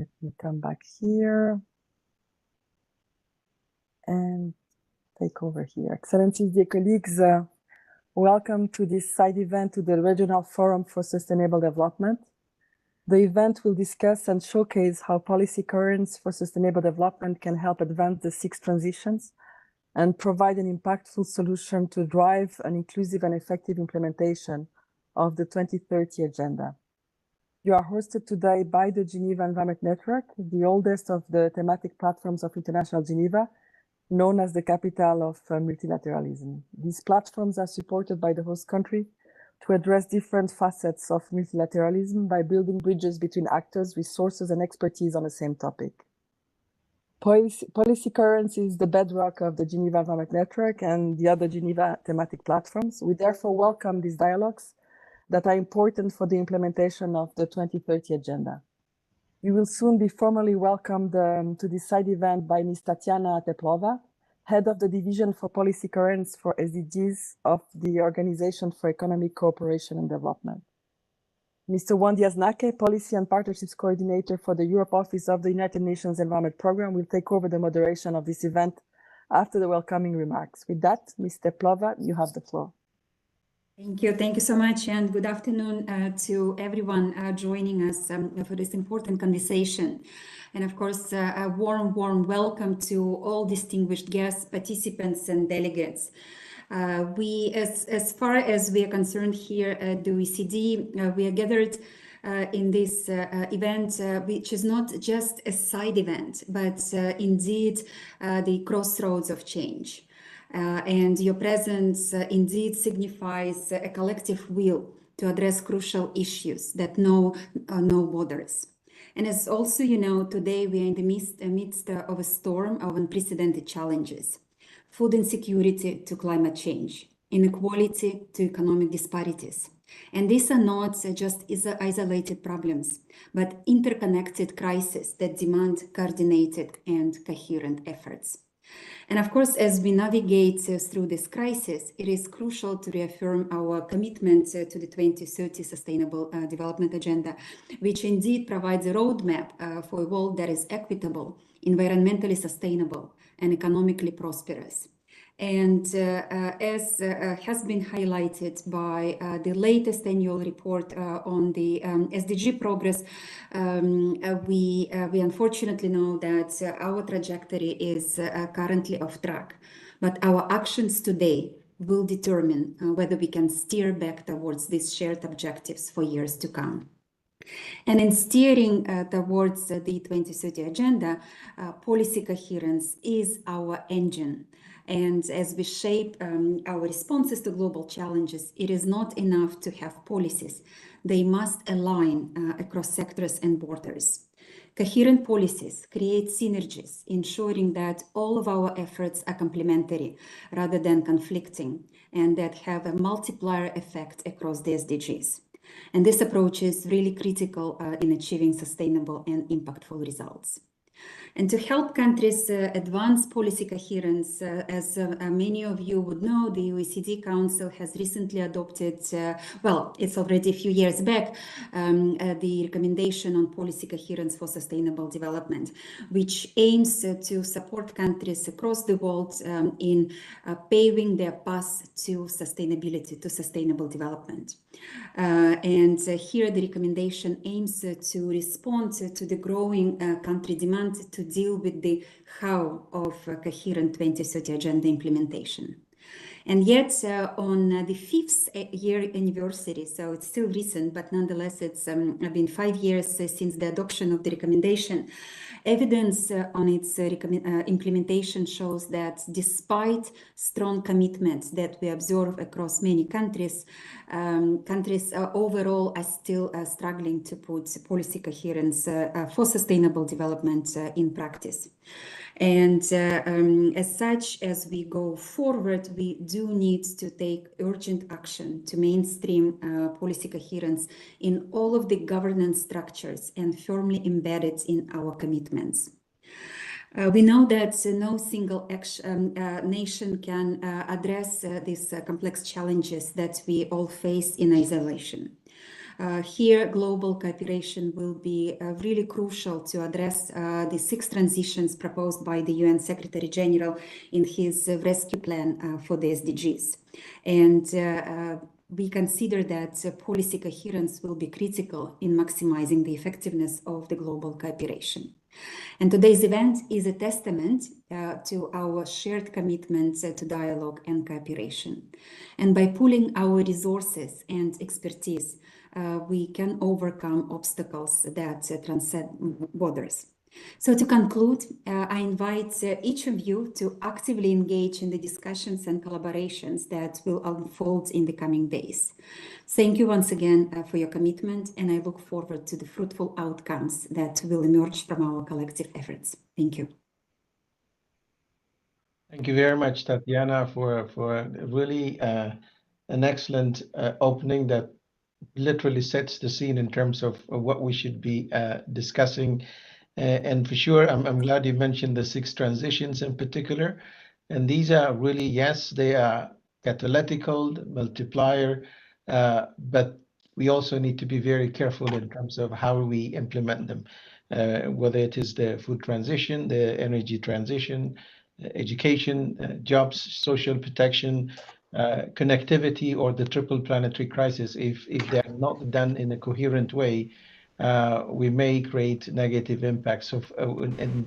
Let me come back here and take over here. Excellencies, dear colleagues, welcome to this side event to the Regional Forum for Sustainable Development. The event will discuss and showcase how policy coherence for sustainable development can help advance the 6 transitions and provide an impactful solution to drive an inclusive and effective implementation of the 2030 Agenda. You are hosted today by the Geneva Environment Network, the oldest of the thematic platforms of International Geneva, known as the capital of multilateralism. These platforms are supported by the host country to address different facets of multilateralism by building bridges between actors, resources, and expertise on the same topic. Policy coherence is the bedrock of the Geneva Environment Network and the other Geneva thematic platforms. We therefore welcome these dialogues that are important for the implementation of the 2030 Agenda. You will soon be formally welcomed to this side event by Ms. Tatiana Teplova, Head of the Division for Policy Coherence for SDGs of the Organization for Economic Cooperation and Development. Mr. Juan Diaz-Naque, Policy and Partnerships Coordinator for the Europe Office of the United Nations Environment Programme, will take over the moderation of this event after the welcoming remarks. With that, Ms. Teplova, you have the floor. Thank you so much, and good afternoon to everyone joining us for this important conversation. And of course, a warm welcome to all distinguished guests, participants, and delegates. As far as we are concerned here at the OECD, we are gathered in this event, which is not just a side event, but indeed the crossroads of change. And your presence indeed signifies a collective will to address crucial issues that know no borders. And as also you know, today we are in the midst of a storm of unprecedented challenges. Food insecurity to climate change, inequality to economic disparities. And these are not just isolated problems, but interconnected crises that demand coordinated and coherent efforts. And of course, as we navigate through this crisis, it is crucial to reaffirm our commitment to the 2030 Sustainable Development Agenda, which indeed provides a roadmap for a world that is equitable, environmentally sustainable, and economically prosperous. And as has been highlighted by the latest annual report on the SDG Progress, we unfortunately know that our trajectory is currently off track, but our actions today will determine whether we can steer back towards these shared objectives for years to come. And in steering towards the 2030 Agenda, policy coherence is our engine. And as we shape our responses to global challenges, it is not enough to have policies. They must align across sectors and borders. Coherent policies create synergies, ensuring that all of our efforts are complementary rather than conflicting, and that have a multiplier effect across the SDGs. And this approach is really critical in achieving sustainable and impactful results. And to help countries advance policy coherence, as many of you would know, the OECD Council has recently adopted, well, it's already a few years back, the recommendation on policy coherence for sustainable development, which aims to support countries across the world in paving their path to sustainability, to sustainable development. And here the recommendation aims to respond to the growing country demand to deal with the how of coherent 2030 Agenda implementation. And yet on the 5th year anniversary, so it's still recent, but nonetheless it's been 5 years since the adoption of the recommendation, evidence on its implementation shows that despite strong commitments that we observe across many countries, countries overall are still struggling to put policy coherence for sustainable development in practice. And as such, as we go forward, we do need to take urgent action to mainstream policy coherence in all of the governance structures and firmly embed it in our commitments. We know that no single nation can address these complex challenges that we all face in isolation. Here, global cooperation will be really crucial to address the 6 transitions proposed by the UN Secretary General in his rescue plan for the SDGs. And we consider that policy coherence will be critical in maximizing the effectiveness of the global cooperation. And today's event is a testament to our shared commitment to dialogue and cooperation. And by pooling our resources and expertise, we can overcome obstacles that transcend borders. So to conclude, I invite each of you to actively engage in the discussions and collaborations that will unfold in the coming days. Thank you once again for your commitment, and I look forward to the fruitful outcomes that will emerge from our collective efforts. Thank you. Thank you very much, Tatiana, for really an excellent opening that literally sets the scene in terms of what we should be discussing. And for sure, I'm glad you mentioned the 6 transitions in particular. And these are really, yes, they are catalytical, multiplier, but we also need to be very careful in terms of how we implement them, whether it is the food transition, the energy transition, education, jobs, social protection, connectivity, or the triple planetary crisis. If they are not done in a coherent way, we may create negative impacts. So in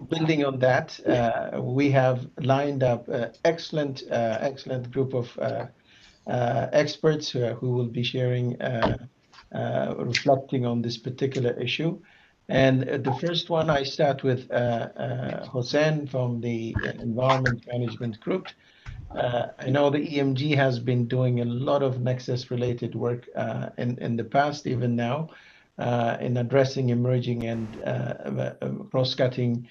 building on that, we have lined up excellent group of experts who will be sharing, reflecting on this particular issue. And the first one, I start with Hossein from the Environment Management Group. I know the EMG has been doing a lot of Nexus-related work in the past, even now, in addressing emerging and cross-cutting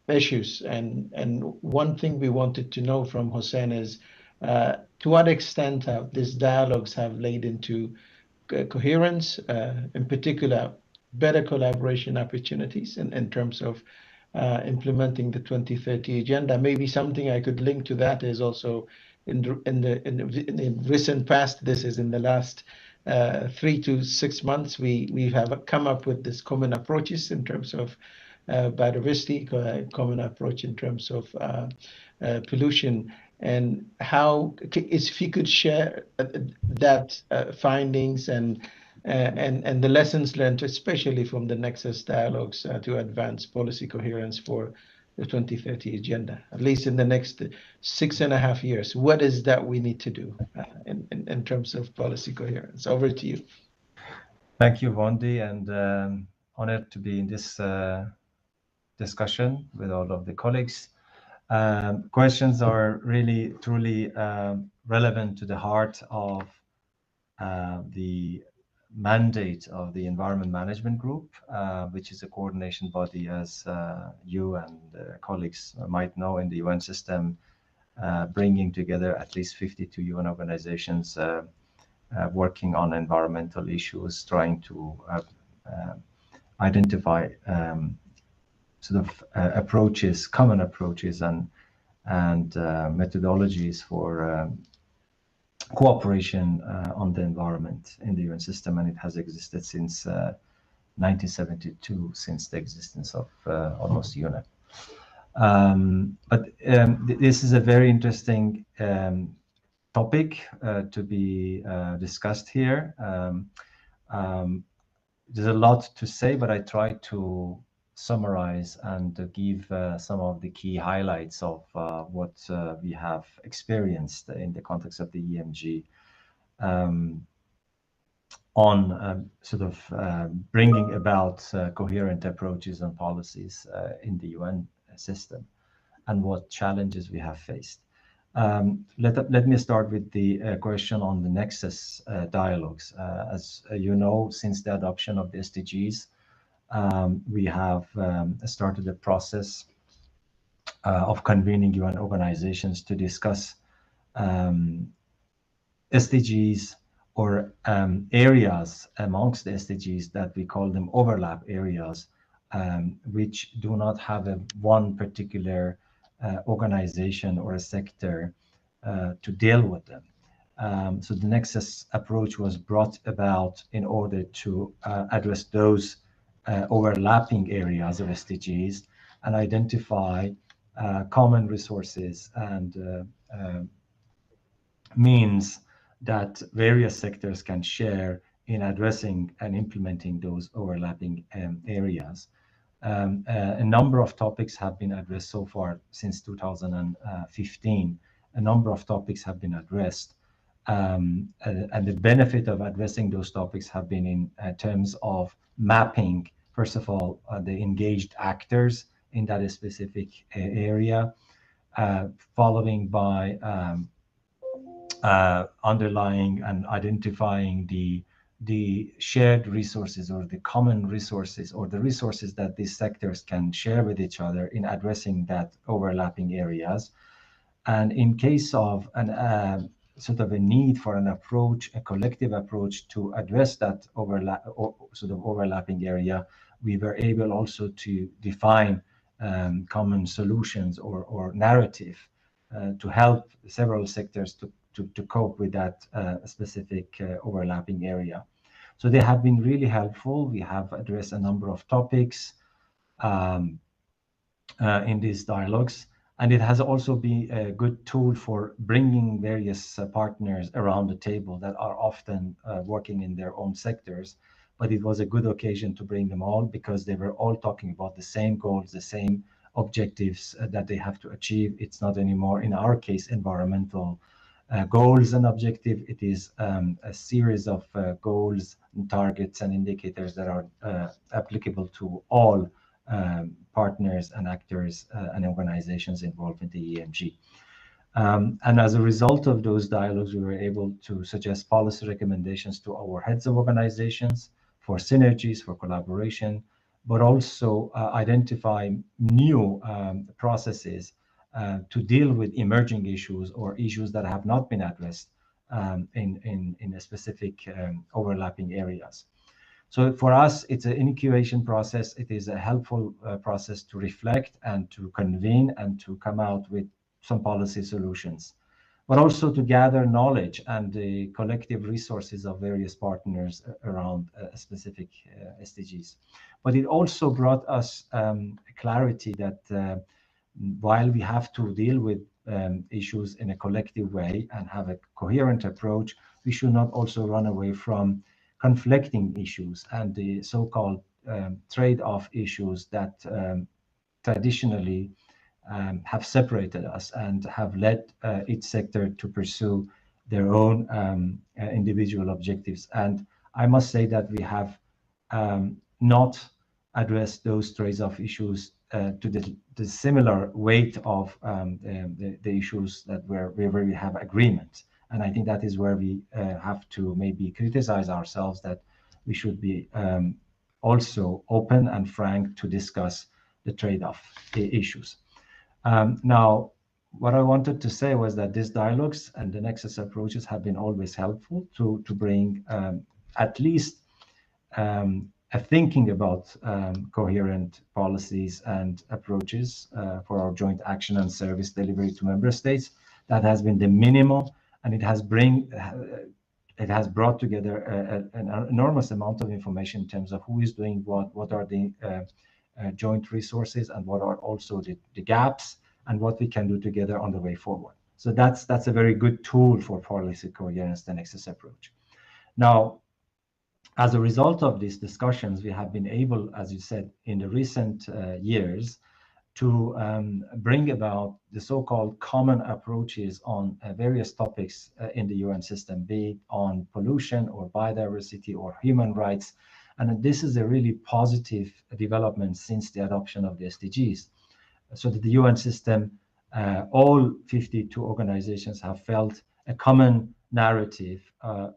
issues. And one thing we wanted to know from Hossein is to what extent these dialogues have laid into coherence, in particular, better collaboration opportunities in terms of implementing the 2030 agenda. Maybe something I could link to that is also in the recent past, this is in the last 3 to 6 months, we have come up with this common approaches in terms of biodiversity, common approach in terms of pollution, and how, if you could share that findings and the lessons learned, especially from the Nexus dialogues, to advance policy coherence for the 2030 agenda, at least in the next 6.5 years. What is that we need to do in terms of policy coherence? Over to you. Thank you, Wondi, and honored to be in this discussion with all of the colleagues. Questions are really, truly relevant to the heart of the mandate of the Environment Management Group, which is a coordination body, as you and colleagues might know, in the UN system, bringing together at least 52 UN organizations working on environmental issues, trying to identify sort of approaches, common approaches, and methodologies for cooperation on the environment in the UN system, and it has existed since 1972, since the existence of almost UNEP. This is a very interesting topic to be discussed here. There's a lot to say, but I try to summarize and to give some of the key highlights of what we have experienced in the context of the EMG on sort of bringing about coherent approaches and policies in the UN system, and what challenges we have faced. Let me start with the question on the Nexus dialogues. As you know, since the adoption of the SDGs, we have started a process of convening UN organizations to discuss SDGs or areas amongst the SDGs that we call them overlap areas, which do not have one particular organization or a sector to deal with them. So the Nexus approach was brought about in order to address those overlapping areas of SDGs and identify common resources and means that various sectors can share in addressing and implementing those overlapping areas. A number of topics have been addressed so far since 2015. A number of topics have been addressed. And the benefit of addressing those topics have been in terms of mapping, first of all, the engaged actors in that specific area, following by underlying and identifying the shared resources or the common resources or the resources that these sectors can share with each other in addressing that overlapping areas. And in case of an sort of a need for an approach, a collective approach to address that overlapping area, we were able also to define common solutions or narrative to help several sectors to cope with that specific overlapping area. So they have been really helpful. We have addressed a number of topics in these dialogues, and it has also been a good tool for bringing various partners around the table that are often working in their own sectors. But it was a good occasion to bring them all because they were all talking about the same goals, the same objectives that they have to achieve. It's not anymore, in our case, environmental goals and objective. It is a series of goals and targets and indicators that are applicable to all partners and actors and organizations involved in the EMG. And as a result of those dialogues, we were able to suggest policy recommendations to our heads of organizations for synergies, for collaboration, but also identify new processes to deal with emerging issues or issues that have not been addressed in a specific overlapping areas. So for us, it's an incubation process. It is a helpful process to reflect and to convene and to come out with some policy solutions, but also to gather knowledge and the collective resources of various partners around specific SDGs. But it also brought us clarity that while we have to deal with issues in a collective way and have a coherent approach, we should not also run away from conflicting issues and the so-called trade-off issues that traditionally have separated us and have led each sector to pursue their own individual objectives. And I must say that we have not addressed those trade-off issues to the similar weight of the issues that where we have agreement. And I think that is where we have to maybe criticize ourselves, that we should be also open and frank to discuss the trade-off issues. Now, what I wanted to say was that these dialogues and the Nexus approaches have been always helpful to bring at least a thinking about coherent policies and approaches for our joint action and service delivery to member states. That has been the minimum, and it has brought together an enormous amount of information in terms of who is doing what are the joint resources, and what are also the gaps, and what we can do together on the way forward. So that's a very good tool for policy coherence, the Nexus approach. Now, as a result of these discussions, we have been able, as you said, in the recent years, to bring about the so-called common approaches on various topics in the UN system, be it on pollution or biodiversity or human rights. And this is a really positive development since the adoption of the SDGs. So that the UN system, all 52 organizations have felt a common narrative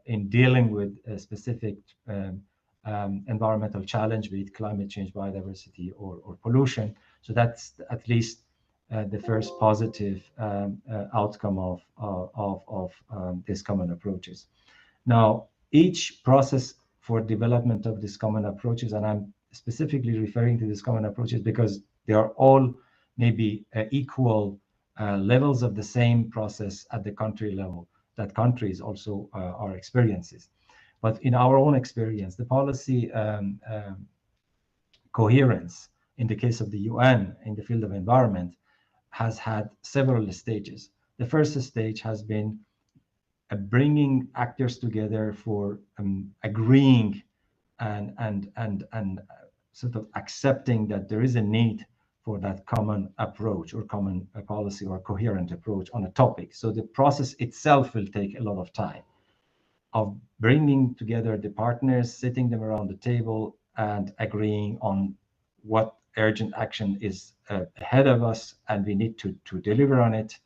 in dealing with a specific environmental challenge, be it climate change, biodiversity, or pollution. So that's at least the first positive outcome of these common approaches. Now, each process for development of these common approaches, and I'm specifically referring to these common approaches because they are all maybe equal levels of the same process at the country level. that countries also are experiences. But in our own experience, the policy coherence in the case of the UN in the field of environment has had several stages. The first stage has been bringing actors together for agreeing and sort of accepting that there is a need for that common approach or common policy or coherent approach on a topic. So the process itself will take a lot of time of bringing together the partners, sitting them around the table and agreeing on what urgent action is ahead of us, and we need to deliver on it,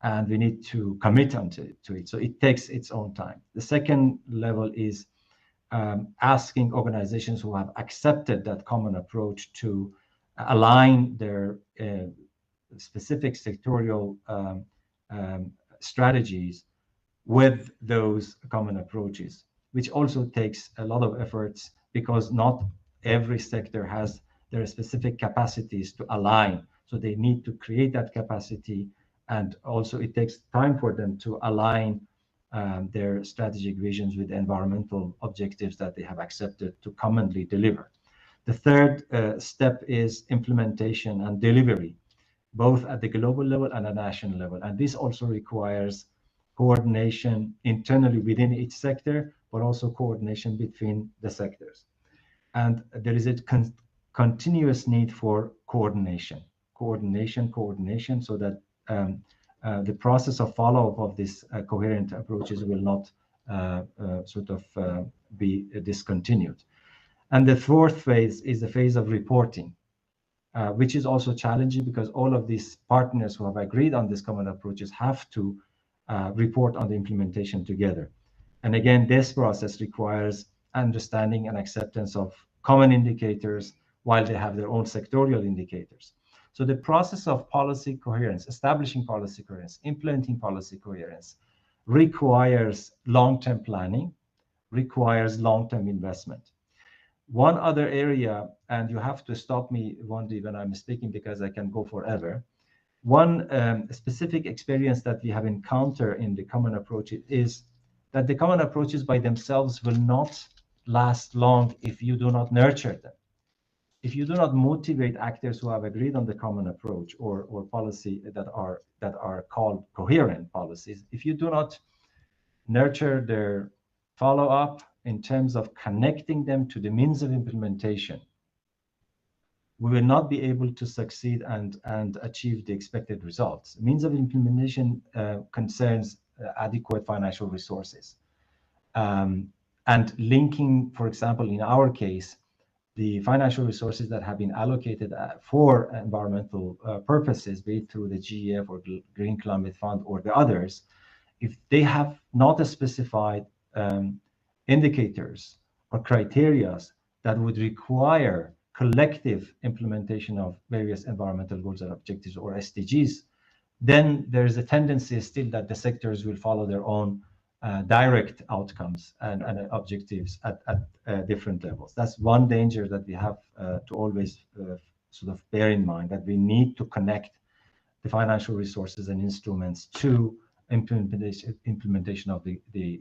and we need to commit to it. So it takes its own time. The second level is asking organizations who have accepted that common approach to align their specific sectorial strategies with those common approaches, which also takes a lot of efforts because not every sector has their specific capacities to align. So they need to create that capacity, and also it takes time for them to align their strategic visions with environmental objectives that they have accepted to commonly deliver. The third step is implementation and delivery, both at the global level and a national level. And this also requires coordination internally within each sector, but also coordination between the sectors. And there is a continuous need for coordination, so that the process of follow-up of these coherent approaches will not be discontinued. And the fourth phase is the phase of reporting, which is also challenging because all of these partners who have agreed on these common approaches have to report on the implementation together. And again, this process requires understanding and acceptance of common indicators while they have their own sectorial indicators. So the process of policy coherence, establishing policy coherence, implementing policy coherence, requires long-term planning, requires long-term investment. One other area, and you have to stop me, Wendy, when I'm speaking because I can go forever. One specific experience that we have encountered in the common approach is that the common approaches by themselves will not last long if you do not nurture them. If you do not motivate actors who have agreed on the common approach or policy that are called coherent policies, if you do not nurture their follow-up in terms of connecting them to the means of implementation, we will not be able to succeed and achieve the expected results. Means of implementation concerns adequate financial resources. And linking, for example, in our case, the financial resources that have been allocated for environmental purposes, be it through the GEF or the Green Climate Fund or the others, if they have not specified indicators or criteria that would require collective implementation of various environmental goals and objectives or SDGs, then there is a tendency still that the sectors will follow their own direct outcomes and objectives at different levels. That's one danger that we have to always sort of bear in mind, that we need to connect the financial resources and instruments to implementation of the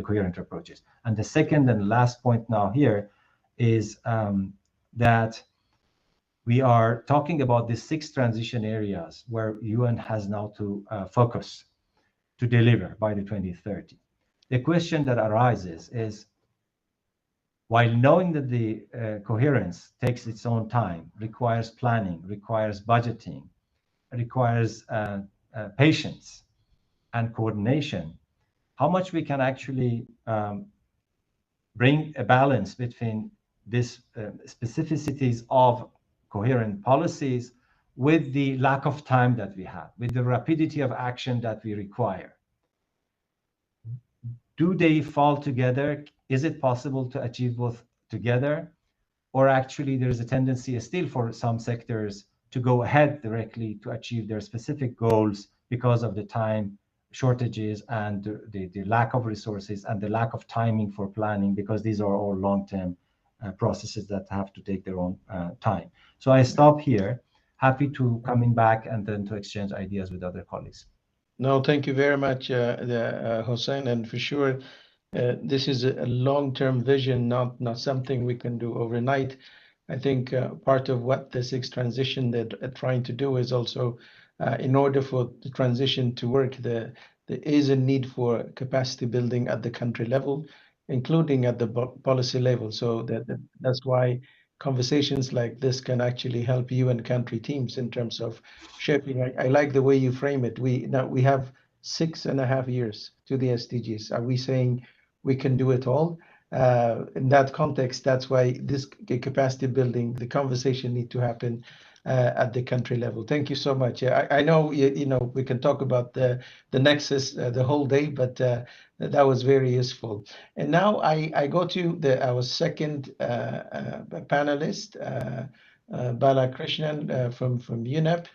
coherent approaches. And the second and last point now here is that we are talking about the 6 transition areas where UN has now to focus to deliver by the 2030. The question that arises is, while knowing that the coherence takes its own time, requires planning, requires budgeting, requires patience and coordination, how much we can actually bring a balance between these specificities of coherent policies with the lack of time that we have, with the rapidity of action that we require. Do they fall together? Is it possible to achieve both together? Or actually there is a tendency still for some sectors to go ahead directly to achieve their specific goals because of the time shortages and the lack of resources and the lack of timing for planning, because these are all long-term processes that have to take their own time. So I stop here, happy to coming back and then to exchange ideas with other colleagues. No, thank you very much, Hossein, and for sure, this is a long-term vision, not something we can do overnight. I think part of what the sixth transition they're trying to do is also, in order for the transition to work, there is a need for capacity building at the country level, including at the policy level. So that's why conversations like this can actually help you and country teams in terms of shaping. I like the way you frame it. We have 6.5 years to the SDGs. Are we saying we can do it all? In that context, that's why this capacity building, the conversation need to happen at the country level. Thank you so much. I know we can talk about the nexus the whole day, but that was very useful. And now I go to our second panelist, Bala Krishnan from UNEP.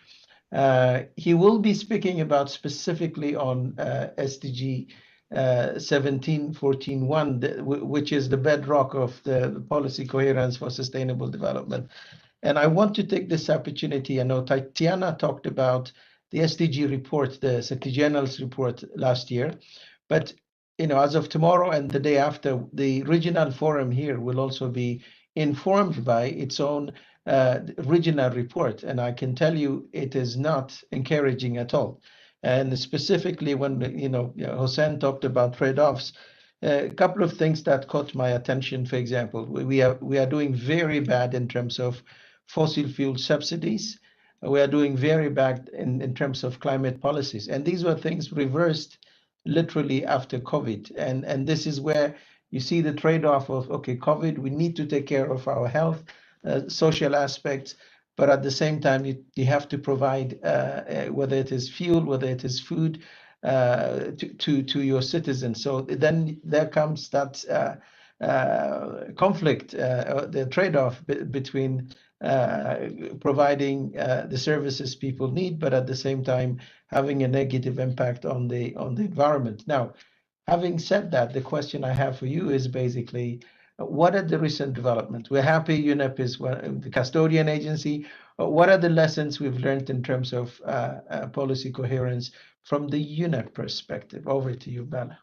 He will be speaking about specifically on SDG 17-14-1, which is the bedrock of the policy coherence for sustainable development. And I want to take this opportunity. I know Tatiana talked about the SDG report, the Secretary General's report last year, but as of tomorrow and the day after, the regional forum here will also be informed by its own regional report, and I can tell you it is not encouraging at all. And specifically when Hossein talked about trade-offs, a couple of things that caught my attention. For example, we are doing very bad in terms of fossil fuel subsidies. We are doing very bad in terms of climate policies, and these were things reversed literally after COVID. And this is where you see the trade-off of, okay, COVID, we need to take care of our health, social aspects, but at the same time, you have to provide, whether it is fuel, whether it is food, to your citizens. So then there comes that conflict, the trade-off between providing the services people need, but at the same time having a negative impact on the environment. Now, having said that, the question I have for you is basically, what are the recent developments? We're happy UNEP is the custodian agency. What are the lessons we've learned in terms of policy coherence from the UNEP perspective? Over to you, Bala.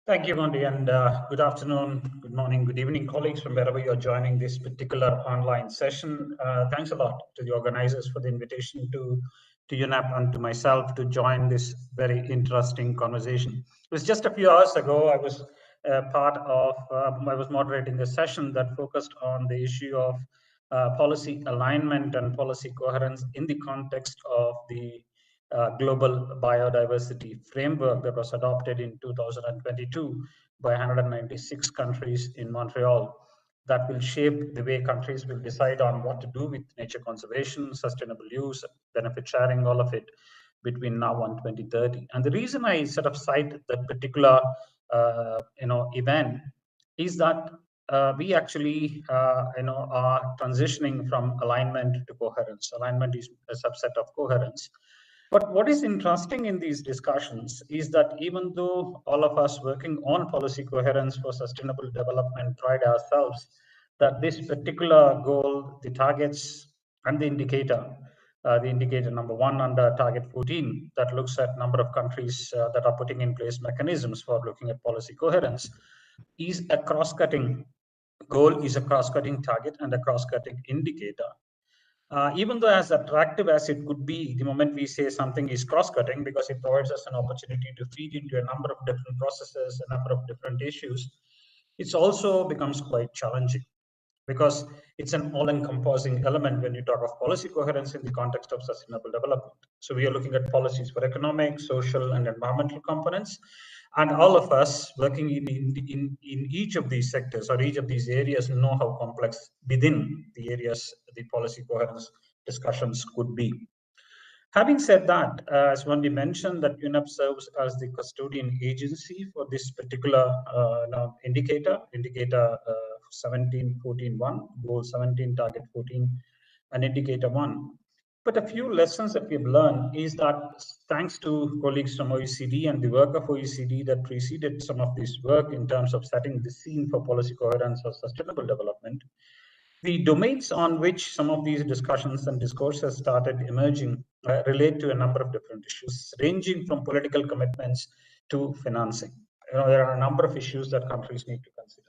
Thank you, Mondi, and good afternoon, good morning, good evening, colleagues from wherever you're joining this particular online session. Thanks a lot to the organizers for the invitation to UNEP and to myself to join this very interesting conversation. It was just a few hours ago, I was I was moderating a session that focused on the issue of policy alignment and policy coherence in the context of the global biodiversity framework that was adopted in 2022 by 196 countries in Montreal, that will shape the way countries will decide on what to do with nature conservation, sustainable use, benefit sharing, all of it between now and 2030. And the reason I sort of cite that particular event is that we actually are transitioning from alignment to coherence. Alignment is a subset of coherence. But what is interesting in these discussions is that even though all of us working on policy coherence for sustainable development pride ourselves that this particular goal, the targets and the indicator number 1 under target 14 that looks at number of countries that are putting in place mechanisms for looking at policy coherence, is a cross-cutting goal, is a cross-cutting target and a cross-cutting indicator. Even though as attractive as it could be, the moment we say something is cross-cutting, because it provides us an opportunity to feed into a number of different processes, a number of different issues, it also becomes quite challenging because it's an all-encompassing element when you talk of policy coherence in the context of sustainable development. So we are looking at policies for economic, social, and environmental components. And all of us working in each of these sectors or each of these areas know how complex within the areas the policy coherence discussions could be. Having said that, as Wendy mentioned, that UNEP serves as the custodian agency for this particular indicator 17-14-1, goal 17, target 14, and indicator 1. But a few lessons that we've learned is that thanks to colleagues from OECD and the work of OECD that preceded some of this work in terms of setting the scene for policy coherence or sustainable development, The domains on which some of these discussions and discourses started emerging relate to a number of different issues, ranging from political commitments to financing. There are a number of issues that countries need to consider.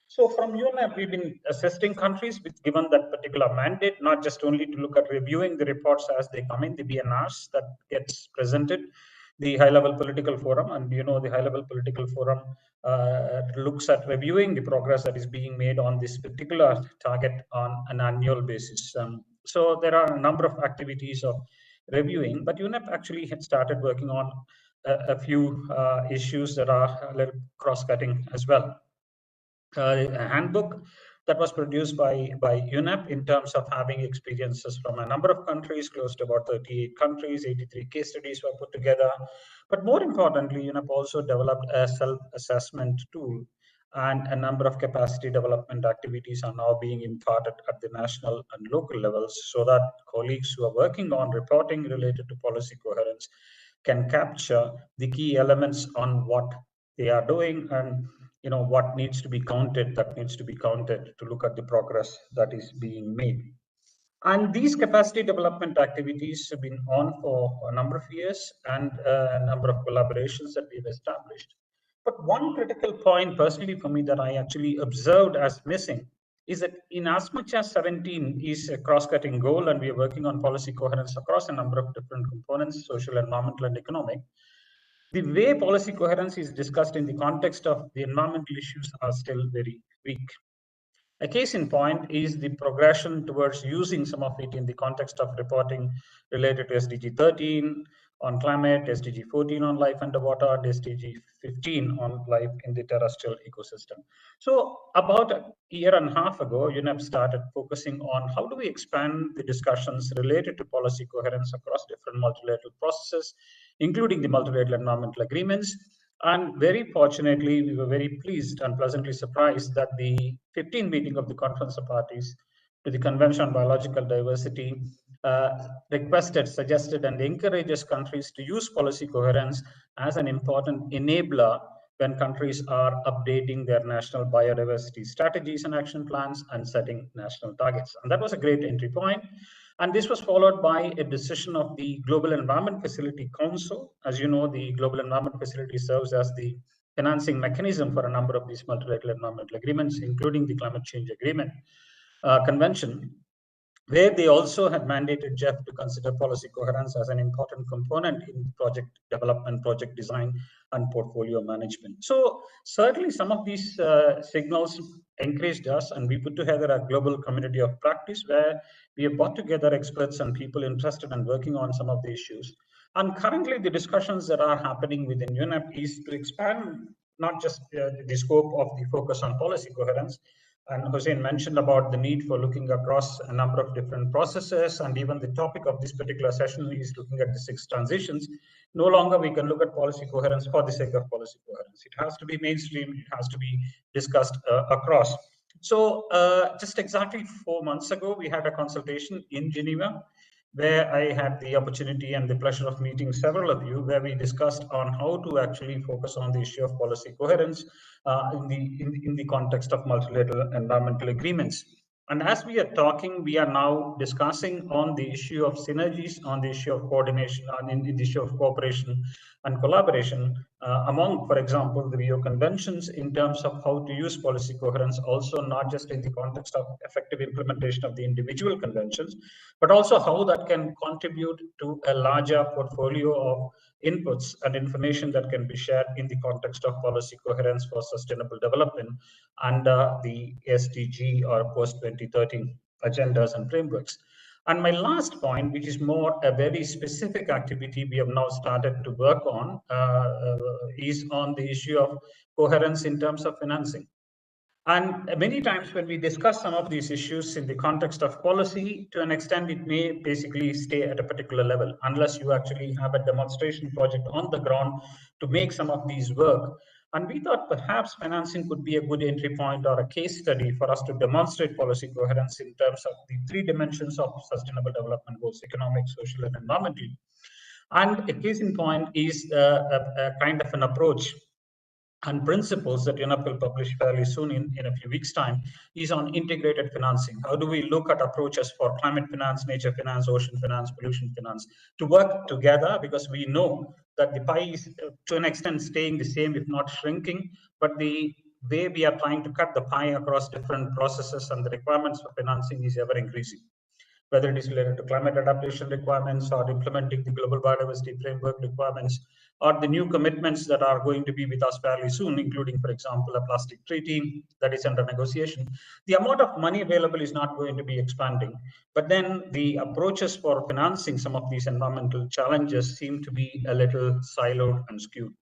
So from UNEP, we've been assisting countries with given that particular mandate, not just only to look at reviewing the reports as they come in, the BNRs that gets presented, the high-level political forum, and the high-level political forum looks at reviewing the progress that is being made on this particular target on an annual basis. So there are a number of activities of reviewing, but UNEP actually had started working on a few issues that are a little cross-cutting as well. A handbook that was produced by UNEP in terms of having experiences from a number of countries, close to about 38 countries, 83 case studies were put together. But more importantly, UNEP also developed a self-assessment tool, and a number of capacity development activities are now being imparted at the national and local levels so that colleagues who are working on reporting related to policy coherence can capture the key elements on what they are doing and what needs to be counted, to look at the progress that is being made. And these capacity development activities have been on for a number of years, and a number of collaborations that we've established. But one critical point personally for me that I actually observed as missing is that in as much as 17 is a cross-cutting goal, and we are working on policy coherence across a number of different components, social, environmental, and economic, the way policy coherence is discussed in the context of the environmental issues are still very weak. A case in point is the progression towards using some of it in the context of reporting related to SDG 13 on climate, SDG 14 on life underwater, and SDG 15 on life in the terrestrial ecosystem. So about a year and a half ago, UNEP started focusing on how do we expand the discussions related to policy coherence across different multilateral processes, including the multilateral environmental agreements. And very fortunately, we were very pleased and pleasantly surprised that the 15th meeting of the Conference of Parties to the Convention on Biological Diversity requested, suggested, and encourages countries to use policy coherence as an important enabler when countries are updating their national biodiversity strategies and action plans and setting national targets. And that was a great entry point. And this was followed by a decision of the Global Environment Facility Council. As you know, the Global Environment Facility serves as the financing mechanism for a number of these multilateral environmental agreements, including the Climate Change Agreement Convention, where they also had mandated Jeff to consider policy coherence as an important component in project development, project design, and portfolio management. So certainly some of these signals encouraged us, and we put together a global community of practice where we have brought together experts and people interested in working on some of the issues. And currently the discussions that are happening within UNEP is to expand not just the scope of the focus on policy coherence. And Hussein mentioned about the need for looking across a number of different processes, and even the topic of this particular session is looking at the 6 transitions. No longer we can look at policy coherence for the sake of policy coherence. It has to be mainstream, it has to be discussed across. So just exactly 4 months ago, we had a consultation in Geneva, where I had the opportunity and the pleasure of meeting several of you, where we discussed on how to actually focus on the issue of policy coherence in the context of multilateral environmental agreements. And as we are talking, we are now discussing on the issue of synergies, on the issue of coordination, on the issue of cooperation and collaboration among, for example, the Rio Conventions in terms of how to use policy coherence, also not just in the context of effective implementation of the individual conventions, but also how that can contribute to a larger portfolio of inputs and information that can be shared in the context of policy coherence for sustainable development under the SDG or post-2030 agendas and frameworks. And my last point, which is more a very specific activity we have now started to work on, is on the issue of coherence in terms of financing. And many times when we discuss some of these issues in the context of policy, to an extent, it may basically stay at a particular level, unless you actually have a demonstration project on the ground to make some of these work. And we thought perhaps financing could be a good entry point or a case study for us to demonstrate policy coherence in terms of the 3 dimensions of sustainable development goals: economic, social, and environmental. And a case in point is a kind of an approach and principles that UNEP will publish fairly soon in a few weeks' time is on integrated financing. How do we look at approaches for climate finance, nature finance, ocean finance, pollution finance to work together? Because we know that the pie is to an extent staying the same, if not shrinking, but the way we are trying to cut the pie across different processes and the requirements for financing is ever increasing, whether it is related to climate adaptation requirements or implementing the global biodiversity framework requirements or the new commitments that are going to be with us fairly soon, including, for example, a plastic treaty that is under negotiation. The amount of money available is not going to be expanding, but then the approaches for financing some of these environmental challenges seem to be a little siloed and skewed.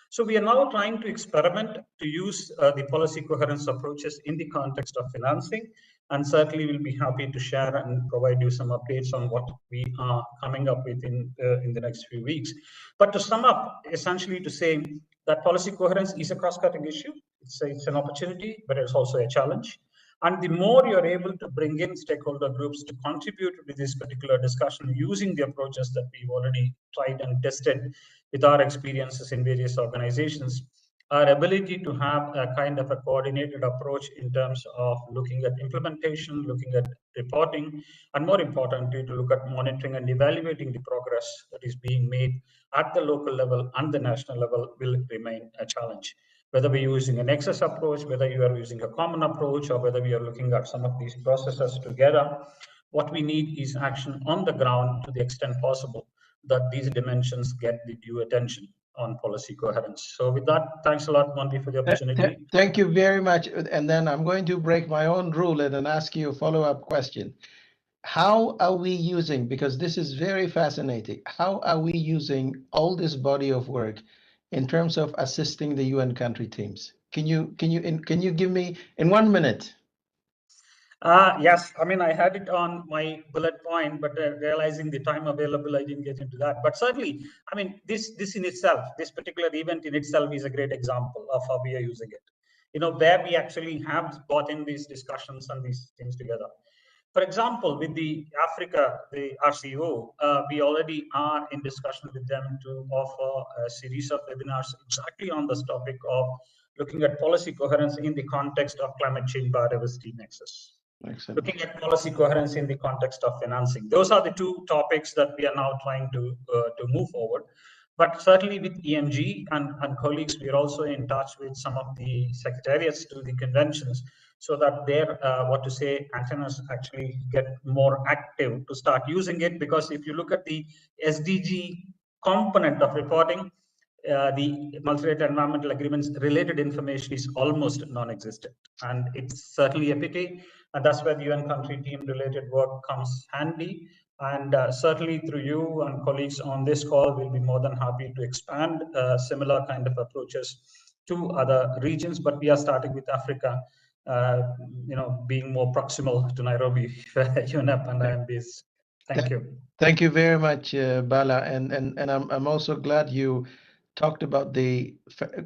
So we are now trying to experiment to use the policy coherence approaches in the context of financing, and certainly we'll be happy to share and provide you some updates on what we are coming up with in the next few weeks. But to sum up, essentially to say that policy coherence is a cross-cutting issue. It's an opportunity, but it's also a challenge. And the more you're able to bring in stakeholder groups to contribute to this particular discussion using the approaches that we've already tried and tested with our experiences in various organizations, our ability to have a kind of a coordinated approach in terms of looking at implementation, looking at reporting, and more importantly, to look at monitoring and evaluating the progress that is being made at the local level and the national level will remain a challenge. Whether we're using an excess approach, whether you are using a common approach, or whether we are looking at some of these processes together, what we need is action on the ground to the extent possible that these dimensions get the due attention on policy coherence. So with that, thanks a lot, Monty, for the opportunity. Thank you very much. And then I'm going to break my own rule and then ask you a follow-up question. How are we using, because this is very fascinating, how are we using all this body of work in terms of assisting the UN country teams? Can you give me in 1 minute? Yes, I mean, I had it on my bullet point, but realizing the time available, I didn't get into that. But certainly, I mean, this in itself, this particular event in itself is a great example of how we are using it. You know, where we actually have brought in these discussions and these things together. For example, with the Africa, the RCO, we already are in discussion with them to offer a series of webinars exactly on this topic of looking at policy coherence in the context of climate change biodiversity nexus. Excellent. Looking at policy coherence in the context of financing. Those are the two topics that we are now trying to move forward. But certainly with EMG and colleagues, we are also in touch with some of the secretariats to the conventions so that their, antennas actually get more active to start using it. Because if you look at the SDG component of reporting, the multilateral environmental agreements related information is almost non-existent. And it's certainly a pity. And that's where the UN country team related work comes handy. And certainly through you and colleagues on this call, we'll be more than happy to expand similar kind of approaches to other regions. But we are starting with Africa, being more proximal to Nairobi, UNEP and IMBs. Thank you. Thank you very much, Bala. And I'm also glad you talked about the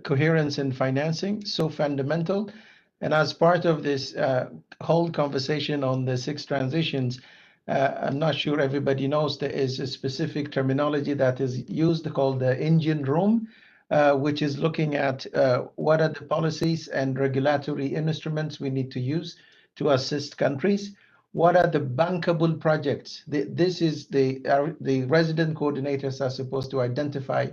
coherence in financing, so fundamental. And as part of this whole conversation on the 6 transitions, I'm not sure everybody knows there is a specific terminology that is used called the engine room, which is looking at what are the policies and regulatory instruments we need to use to assist countries. What are the bankable projects? This is the resident coordinators are supposed to identify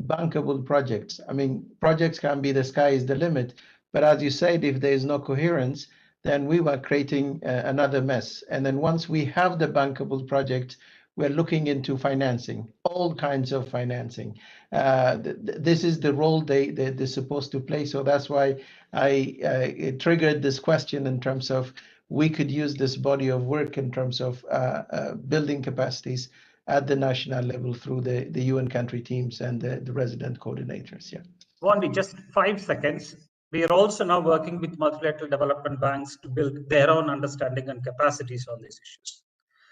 bankable projects. I mean, projects can be the sky is the limit, but as you said, if there is no coherence, then we were creating another mess. And then once we have the bankable project, we're looking into financing, all kinds of financing. This is the role they're supposed to play. So that's why I triggered this question in terms of we could use this body of work in terms of building capacities at the national level through the UN country teams and the resident coordinators. Yeah. Only just 5 seconds. We are also now working with multilateral development banks to build their own understanding and capacities on these issues.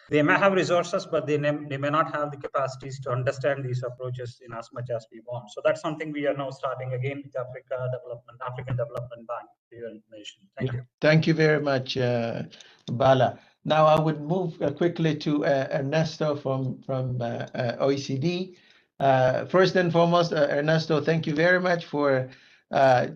They may have resources, but they may not have the capacities to understand these approaches in as much as we want. So that's something we are now starting again with African Development Bank, for your information. Thank you. Thank you very much, Bala. Now I would move quickly to Ernesto from OECD. First and foremost, Ernesto, thank you very much for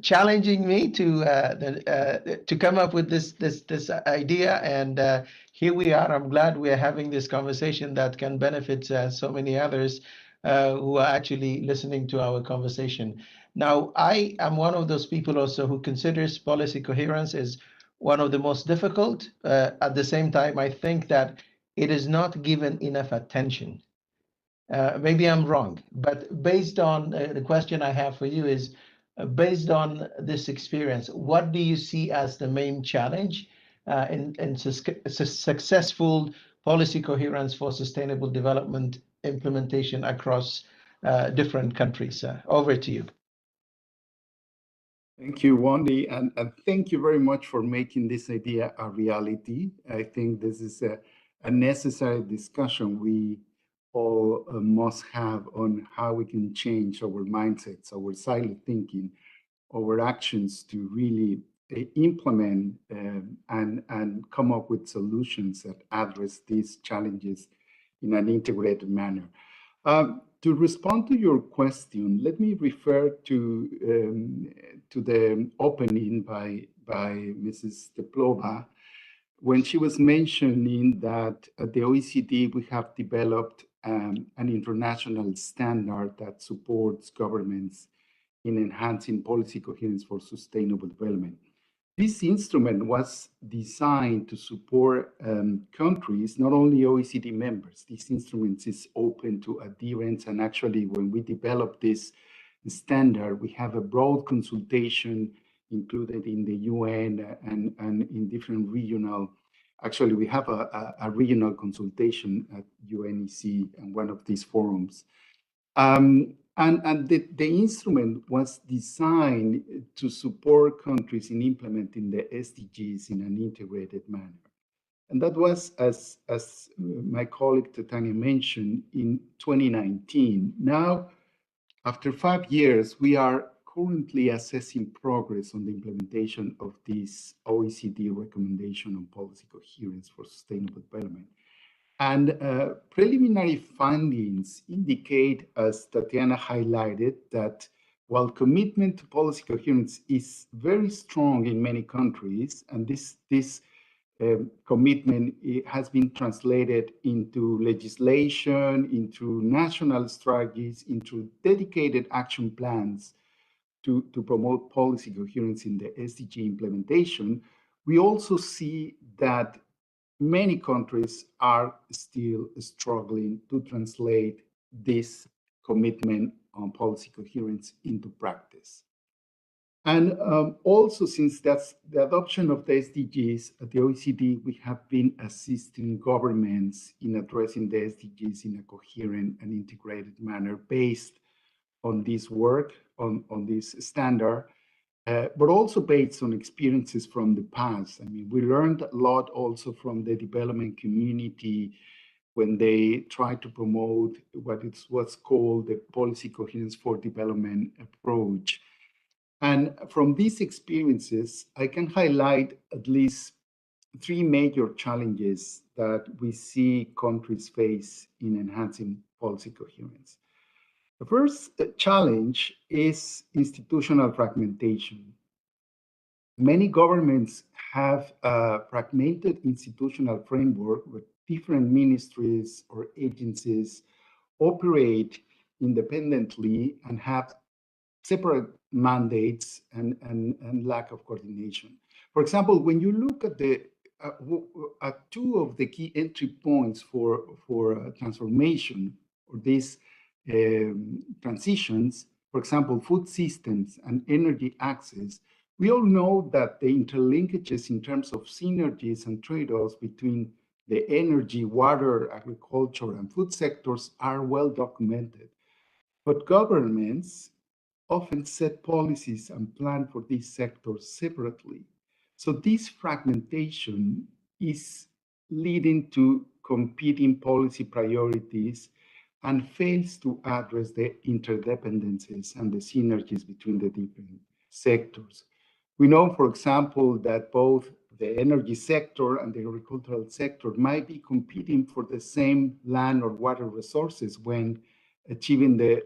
challenging me to come up with this idea. And here we are. I'm glad we're having this conversation that can benefit so many others who are actually listening to our conversation. Now, I am one of those people also who considers policy coherence as one of the most difficult. At the same time, I think that it is not given enough attention. Maybe I'm wrong, but based on the question I have for you is, based on this experience, what do you see as the main challenge in successful policy coherence for sustainable development implementation across different countries? Over to you. Thank you, Wandy, and thank you very much for making this idea a reality. I think this is a necessary discussion we all must have on how we can change our mindsets, our silent thinking, our actions to really implement and come up with solutions that address these challenges in an integrated manner. To respond to your question, let me refer to the opening by Mrs. Teplova, when she was mentioning that at the OECD we have developed an international standard that supports governments in enhancing policy coherence for sustainable development. This instrument was designed to support countries, not only OECD members. This instrument is open to adherents, and actually when we develop this standard, we have a broad consultation included in the UN and in different regional, actually we have a regional consultation at UNEC and one of these forums. And the instrument was designed to support countries in implementing the SDGs in an integrated manner. And that was, as my colleague Tanya mentioned, in 2019. Now, after 5 years, we are currently assessing progress on the implementation of this OECD recommendation on policy coherence for sustainable development. And preliminary findings indicate, as Tatiana highlighted, that while commitment to policy coherence is very strong in many countries, and this commitment has been translated into legislation, into national strategies, into dedicated action plans to promote policy coherence in the SDG implementation, we also see that many countries are still struggling to translate this commitment on policy coherence into practice. And also, since that's the adoption of the SDGs at the OECD, we have been assisting governments in addressing the SDGs in a coherent and integrated manner based on this work, on this standard, but also based on experiences from the past. I mean, we learned a lot also from the development community when they tried to promote what's called the policy coherence for development approach. And from these experiences, I can highlight at least 3 major challenges that we see countries face in enhancing policy coherence. The first challenge is institutional fragmentation. Many governments have a fragmented institutional framework where different ministries or agencies operate independently and have separate mandates and lack of coordination. For example, when you look at at 2 of the key entry points for transformation or these transitions, for example, food systems and energy access, we all know that the interlinkages in terms of synergies and trade-offs between the energy, water, agriculture, and food sectors are well documented. But governments often set policies and plan for these sectors separately. So this fragmentation is leading to competing policy priorities and fails to address the interdependencies and the synergies between the different sectors. We know, for example, that both the energy sector and the agricultural sector might be competing for the same land or water resources when achieving the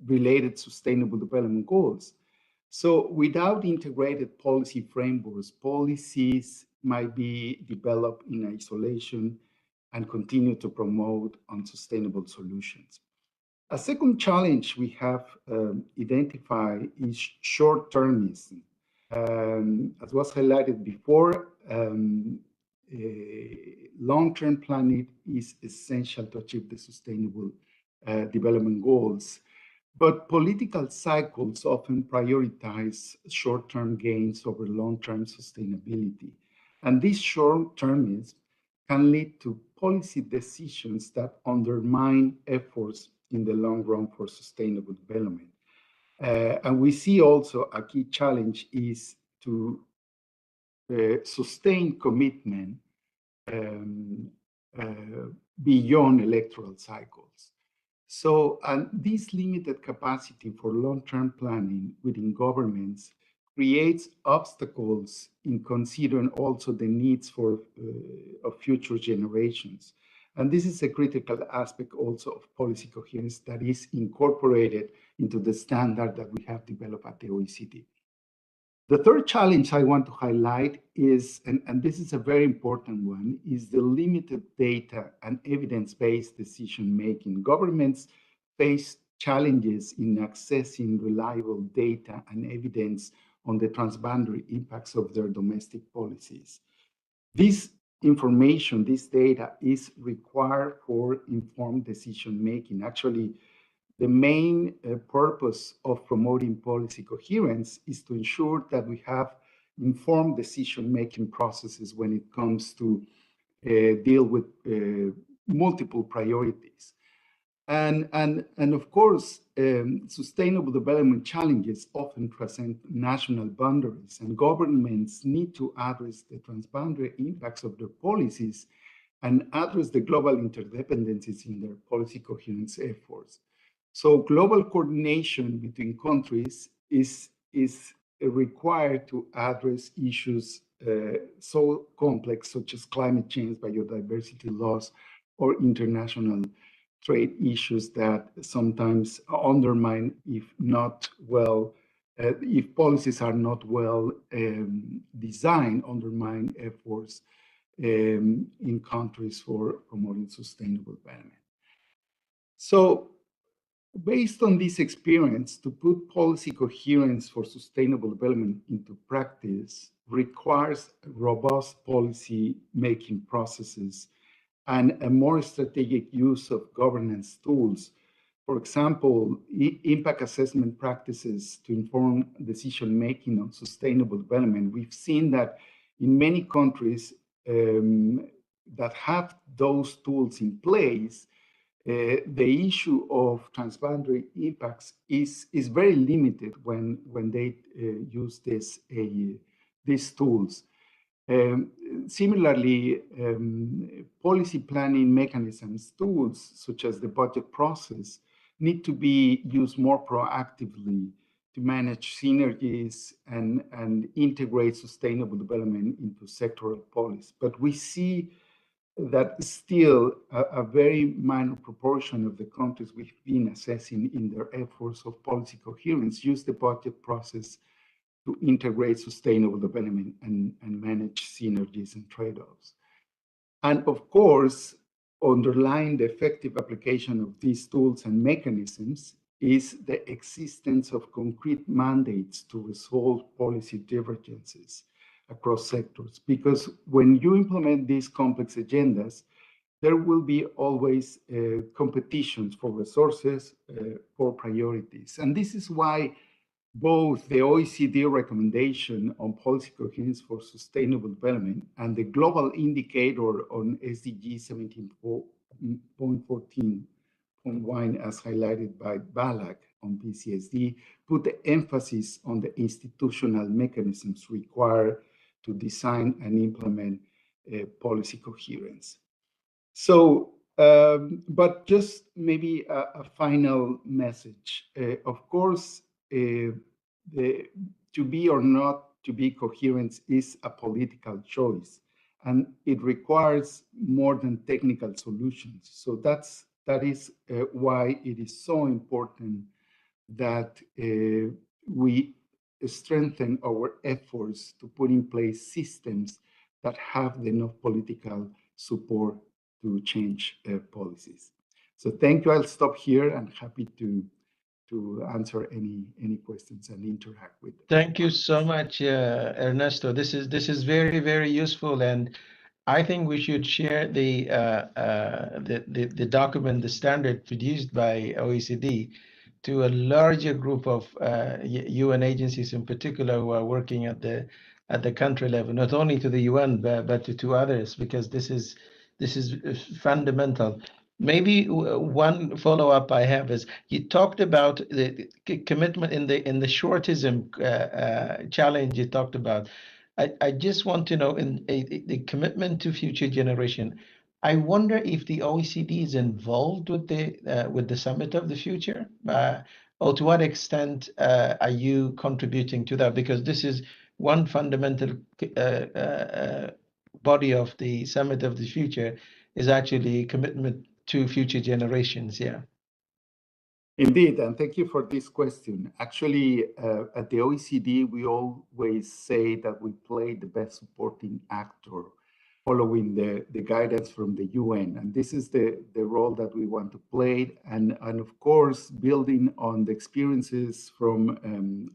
related sustainable development goals. So without integrated policy frameworks, policies might be developed in isolation and continue to promote unsustainable solutions. A second challenge we have identified is short-termism. As was highlighted before, long-term planning is essential to achieve the sustainable development goals. But political cycles often prioritize short-term gains over long-term sustainability. And this short-termism can lead to policy decisions that undermine efforts in the long run for sustainable development. And we see also a key challenge is to sustain commitment beyond electoral cycles. So, and this limited capacity for long-term planning within governments creates obstacles in considering also the needs for of future generations. And this is a critical aspect also of policy coherence that is incorporated into the standard that we have developed at the OECD. The third challenge I want to highlight is, and this is a very important one, is the limited data and evidence-based decision-making. Governments face challenges in accessing reliable data and evidence on the transboundary impacts of their domestic policies. This information, this data is required for informed decision-making. Actually, the main purpose of promoting policy coherence is to ensure that we have informed decision-making processes when it comes to deal with multiple priorities. And of course, sustainable development challenges often present national boundaries, and governments need to address the transboundary impacts of their policies and address the global interdependencies in their policy coherence efforts. So global coordination between countries is required to address issues so complex, such as climate change, biodiversity loss, or international trade issues that sometimes undermine, if not well, if policies are not well designed, undermine efforts in countries for promoting sustainable development. So, based on this experience, to put policy coherence for sustainable development into practice requires robust policy making processes and a more strategic use of governance tools. For example, impact assessment practices to inform decision making on sustainable development. We've seen that in many countries that have those tools in place, the issue of transboundary impacts is very limited when they use these tools. Similarly, policy planning mechanisms, tools such as the budget process, need to be used more proactively to manage synergies and integrate sustainable development into sectoral policy. But we see that still a very minor proportion of the countries we've been assessing in their efforts of policy coherence use the budget process to integrate sustainable development and manage synergies and trade-offs. And of course, underlying the effective application of these tools and mechanisms is the existence of concrete mandates to resolve policy divergences across sectors. Because when you implement these complex agendas, there will be always competitions for resources, for priorities. And this is why both the OECD recommendation on policy coherence for sustainable development and the global indicator on SDG 17.14.1, as highlighted by Balak on PCSD, put the emphasis on the institutional mechanisms required to design and implement policy coherence. So, but just maybe a final message. Of course, to be or not to be coherent is a political choice, and it requires more than technical solutions. So that is why it is so important that we strengthen our efforts to put in place systems that have enough political support to change policies. So thank you. I'll stop here and happy to answer any questions and interact with them. Thank you so much, Ernesto. This is very, very useful, and I think we should share the document, the standard produced by OECD, to a larger group of UN agencies in particular who are working at the country level, not only to the UN but to others, because this is fundamental. Maybe one follow-up I have is you talked about the commitment in the shortism challenge you talked about. I just want to know in the commitment to future generation. I wonder if the OECD is involved with the Summit of the Future, or to what extent are you contributing to that? Because this is one fundamental body of the Summit of the Future is actually commitment to future generations. Yeah. Indeed, and thank you for this question. Actually, at the OECD, we always say that we play the best supporting actor following the guidance from the UN. And this is the role that we want to play. And of course, building on the experiences from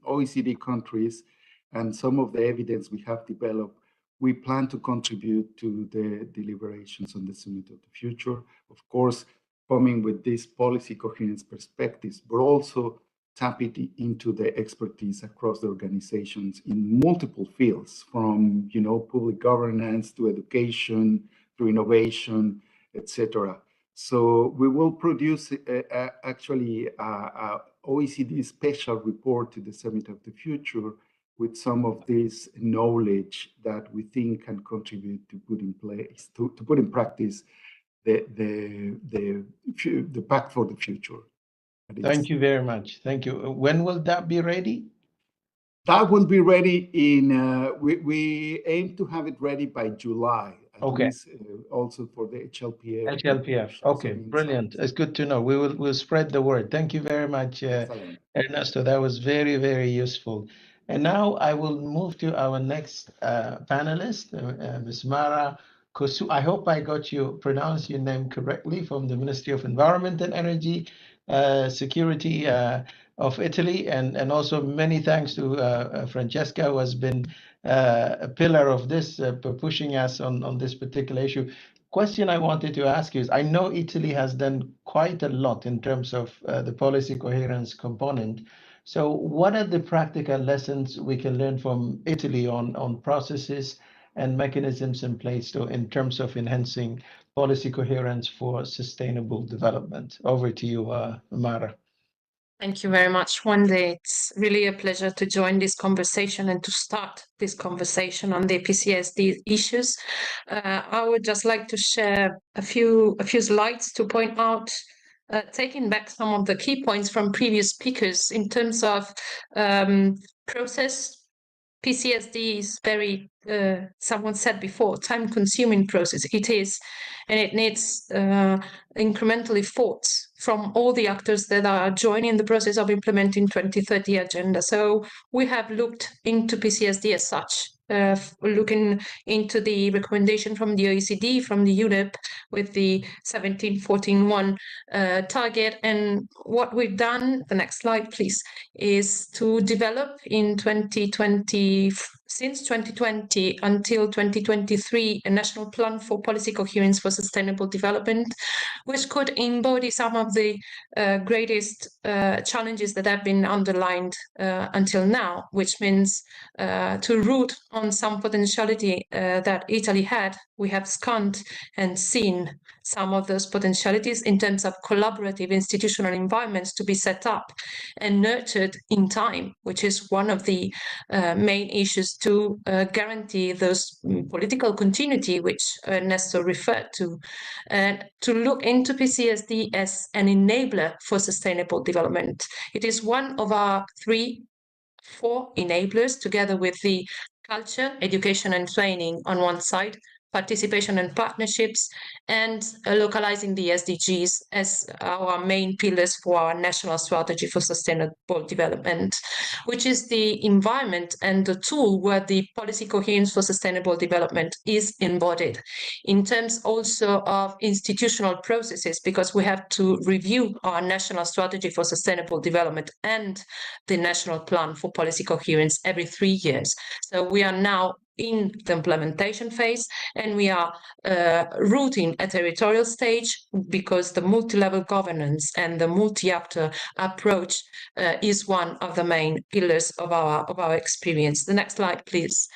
OECD countries and some of the evidence we have developed, we plan to contribute to the deliberations on the Summit of the Future. Of course, coming with these policy coherence perspectives, but also tapping into the expertise across the organizations in multiple fields, from public governance to education to innovation, etc. So we will produce actually a OECD special report to the Summit of the Future with some of this knowledge that we think can contribute to put in place, to put in practice the pact for the future. Thank you very much. Thank you. When will that be ready? That will be ready in, we aim to have it ready by July. At least, also for the HLPF. HLPF. Okay, brilliant. It's good to know. We'll spread the word. Thank you very much, Ernesto. That was very, very useful. And now I will move to our next panelist, Ms. Mara Kosu. I hope I pronounced your name correctly, from the Ministry of Environment and Energy Security of Italy, and also many thanks to Francesca, who has been a pillar of this, pushing us on this particular issue. Question I wanted to ask you is, I know Italy has done quite a lot in terms of the policy coherence component. So what are the practical lessons we can learn from Italy on processes and mechanisms in place in terms of enhancing policy coherence for sustainable development? Over to you, Mara. Thank you very much, Juan. It's really a pleasure to join this conversation and to start this conversation on the PCSD issues. I would just like to share a few slides to point out, taking back some of the key points from previous speakers in terms of process. PCSD is very, someone said before, time-consuming process. It is, and it needs incremental efforts from all the actors that are joining the process of implementing 2030 agenda. So we have looked into PCSD as such, looking into the recommendation from the OECD, from the UNEP, with the 17-14-1 target. And what we've done, the next slide, please, is to develop in 2020, since 2020 until 2023, a national plan for policy coherence for sustainable development, which could embody some of the greatest challenges that have been underlined until now, which means to root on some potentiality that Italy had. We have scanned and seen some of those potentialities in terms of collaborative institutional environments to be set up and nurtured in time, which is one of the main issues to guarantee those political continuity, which Ernesto referred to, and to look into PCSD as an enabler for sustainable development. It is one of our 4 enablers, together with the culture, education and training on one side, participation and partnerships, and localizing the SDGs as our main pillars for our national strategy for sustainable development, which is the environment and the tool where the policy coherence for sustainable development is embodied in terms also of institutional processes, because we have to review our national strategy for sustainable development and the national plan for policy coherence every 3 years. So we are now in the implementation phase, and we are rooting a territorial stage, because the multi-level governance and the multi-actor approach is one of the main pillars of our experience. The next slide, please.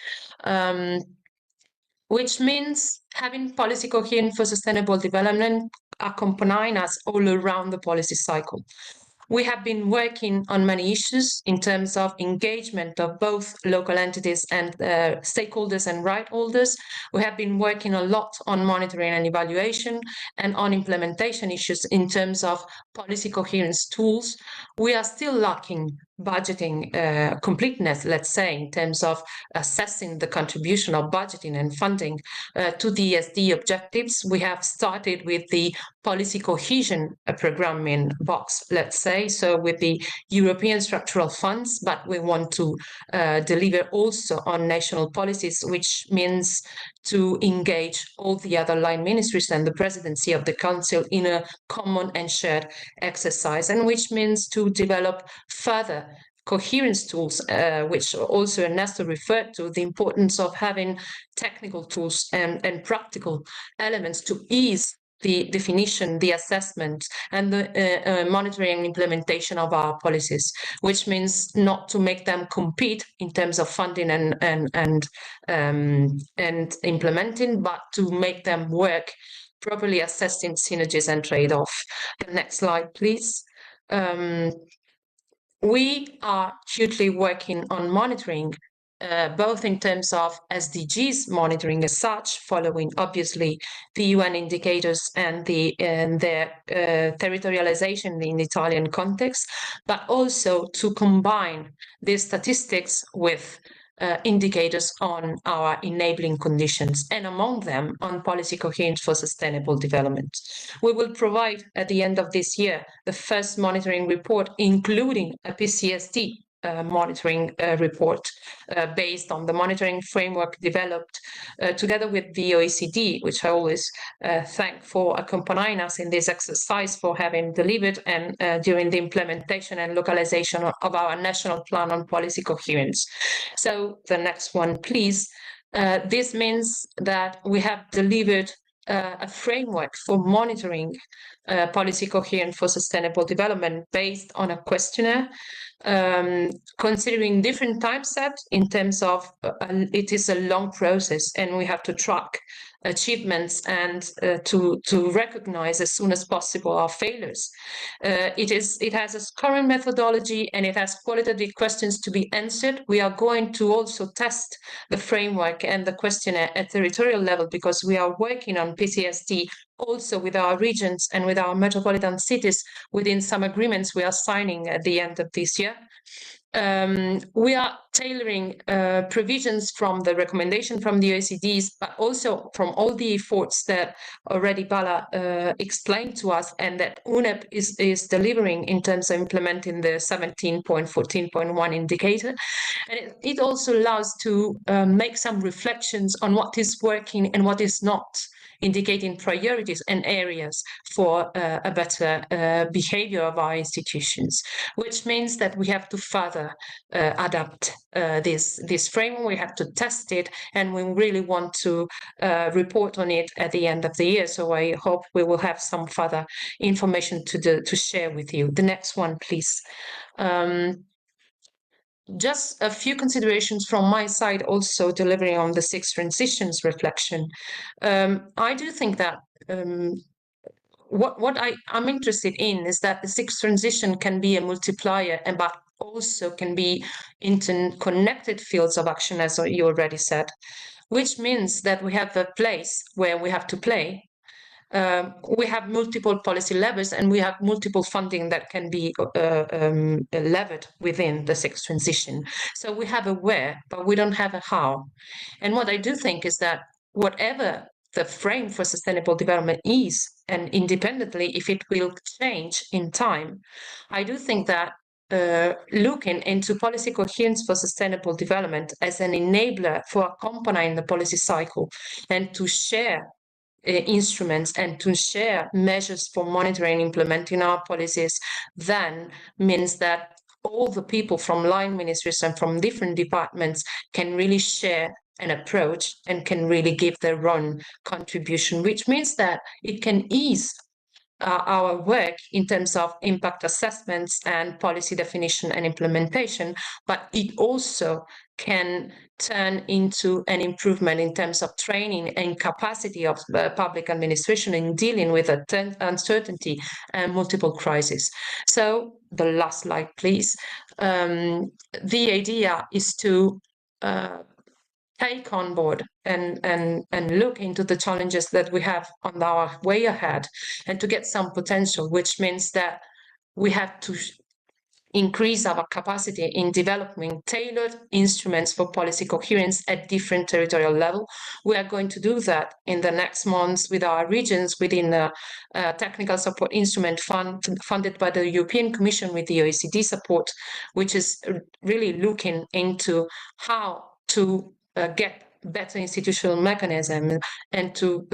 Which means having policy coherence for sustainable development accompanying us all around the policy cycle. We have been working on many issues in terms of engagement of both local entities and stakeholders and right holders. We have been working a lot on monitoring and evaluation and on implementation issues in terms of policy coherence tools. We are still lacking budgeting completeness, let's say, in terms of assessing the contribution of budgeting and funding to the SD objectives. We have started with the policy cohesion programming box, let's say, so with the European structural funds, but we want to deliver also on national policies, which means to engage all the other line ministries and the presidency of the council in a common and shared exercise, and which means to develop further coherence tools, which also Ernesto referred to, the importance of having technical tools and practical elements to ease the definition, the assessment, and the monitoring and implementation of our policies, which means not to make them compete in terms of funding and implementing, but to make them work properly, assessing synergies and trade-off. The next slide, please. We are hugely working on monitoring, both in terms of SDGs monitoring as such, following obviously the UN indicators and their territorialization in the Italian context, but also to combine these statistics with indicators on our enabling conditions, and among them on policy coherence for sustainable development. We will provide at the end of this year the first monitoring report, including a PCSD monitoring report based on the monitoring framework developed together with the OECD, which I always thank for accompanying us in this exercise, for having delivered and during the implementation and localization of our national plan on policy coherence. So the next one, please. This means that we have delivered a framework for monitoring policy coherence for sustainable development based on a questionnaire, considering different time sets in terms of it is a long process, and we have to track achievements and to recognize as soon as possible our failures. It has a current methodology, and it has qualitative questions to be answered. We are going to also test the framework and the questionnaire at territorial level, because we are working on PCSD also with our regions and with our metropolitan cities within some agreements we are signing at the end of this year. We are tailoring provisions from the recommendation from the OECDs, but also from all the efforts that already Bala explained to us, and that UNEP is delivering in terms of implementing the 17.14.1 indicator. And it also allows to make some reflections on what is working and what is not, indicating priorities and areas for a better behavior of our institutions, which means that we have to further adapt this framework. We have to test it, and we really want to report on it at the end of the year. So I hope we will have some further information to share with you. The next one, please. Just a few considerations from my side, also delivering on the 6 transitions reflection. I do think that what I'm interested in is that the 6 transition can be a multiplier, but also can be interconnected fields of action, as you already said, which means that we have a place where we have to play. We have multiple policy levers, and we have multiple funding that can be levered within the 6 transition. So we have a where, but we don't have a how. And what I do think is that whatever the frame for sustainable development is, and independently if it will change in time, I do think that looking into policy coherence for sustainable development as an enabler for accompanying the policy cycle and to share instruments and to share measures for monitoring and implementing our policies then means that all the people from line ministries and from different departments can really share an approach and can really give their own contribution, which means that it can ease our work in terms of impact assessments and policy definition and implementation, but it also can turn into an improvement in terms of training and capacity of public administration in dealing with uncertainty and multiple crises. So the last slide, please. The idea is to take on board and look into the challenges that we have on our way ahead and to get some potential, which means that we have to increase our capacity in developing tailored instruments for policy coherence at different territorial level. We are going to do that in the next months with our regions within the technical support instrument funded by the European Commission with the OECD support, which is really looking into how to get better institutional mechanism and to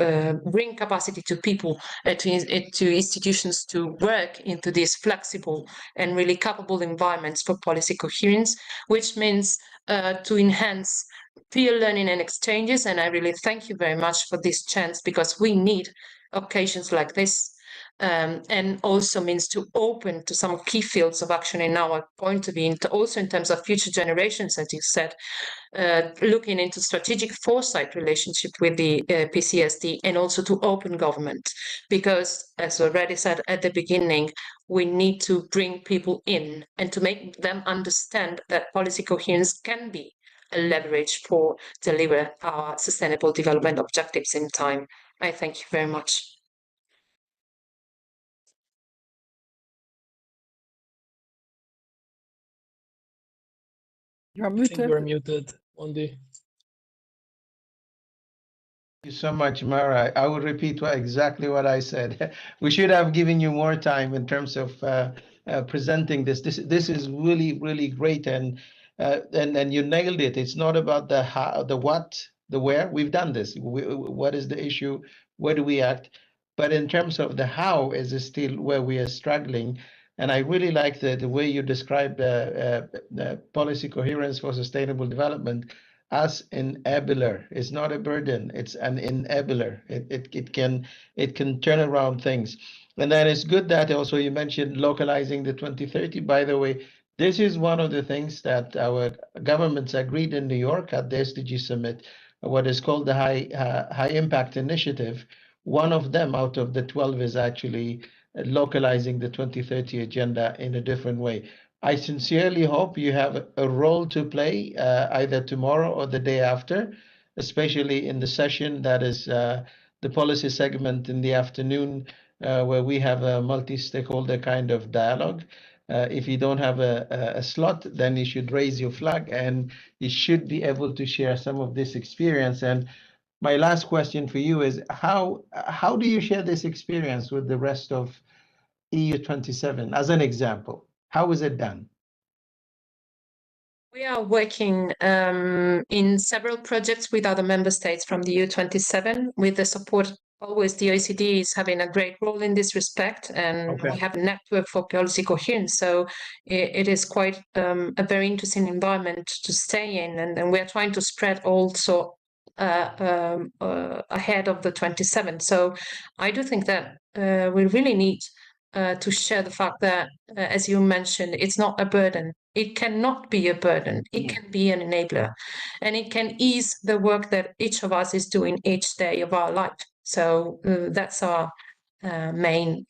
bring capacity to people, to institutions to work into these flexible and really capable environments for policy coherence, which means to enhance peer learning and exchanges. And I really thank you very much for this chance, because we need occasions like this. And also means to open to some key fields of action in our point of view, also in terms of future generations, as you said, looking into strategic foresight relationship with the PCSD, and also to open government, because as already said at the beginning, we need to bring people in and to make them understand that policy coherence can be a leverage for deliver our sustainable development objectives in time. I thank you very much. You are muted. You are muted, Wendy. Thank you so much, Mara. I will repeat exactly what I said. We should have given you more time in terms of presenting this. This is really, really great, and you nailed it. It's not about the how, the what, the where. We've done this. What is the issue? Where do we act? But in terms of the how is still where we are struggling. And I really like the way you describe the policy coherence for sustainable development as enabler. It's not a burden, it's an enabler. It can turn around things. And then it's good that also you mentioned localizing the 2030. By the way, this is one of the things that our governments agreed in New York at the SDG Summit, what is called the High Impact Initiative. One of them out of the 12 is actually localizing the 2030 agenda in a different way. I sincerely hope you have a role to play either tomorrow or the day after, especially in the session that is the policy segment in the afternoon, where we have a multi-stakeholder kind of dialogue. If you don't have a slot, then you should raise your flag and you should be able to share some of this experience. And my last question for you is how do you share this experience with the rest of EU 27 as an example? How is it done? We are working in several projects with other member states from the EU 27 with the support. Always the OECD is having a great role in this respect, and we have a network for policy coherence. So it is quite a very interesting environment to stay in, and we are trying to spread also ahead of the 27. So I do think that we really need to share the fact that, as you mentioned, it's not a burden. It cannot be a burden. It can be an enabler, and it can ease the work that each of us is doing each day of our life. So that's our main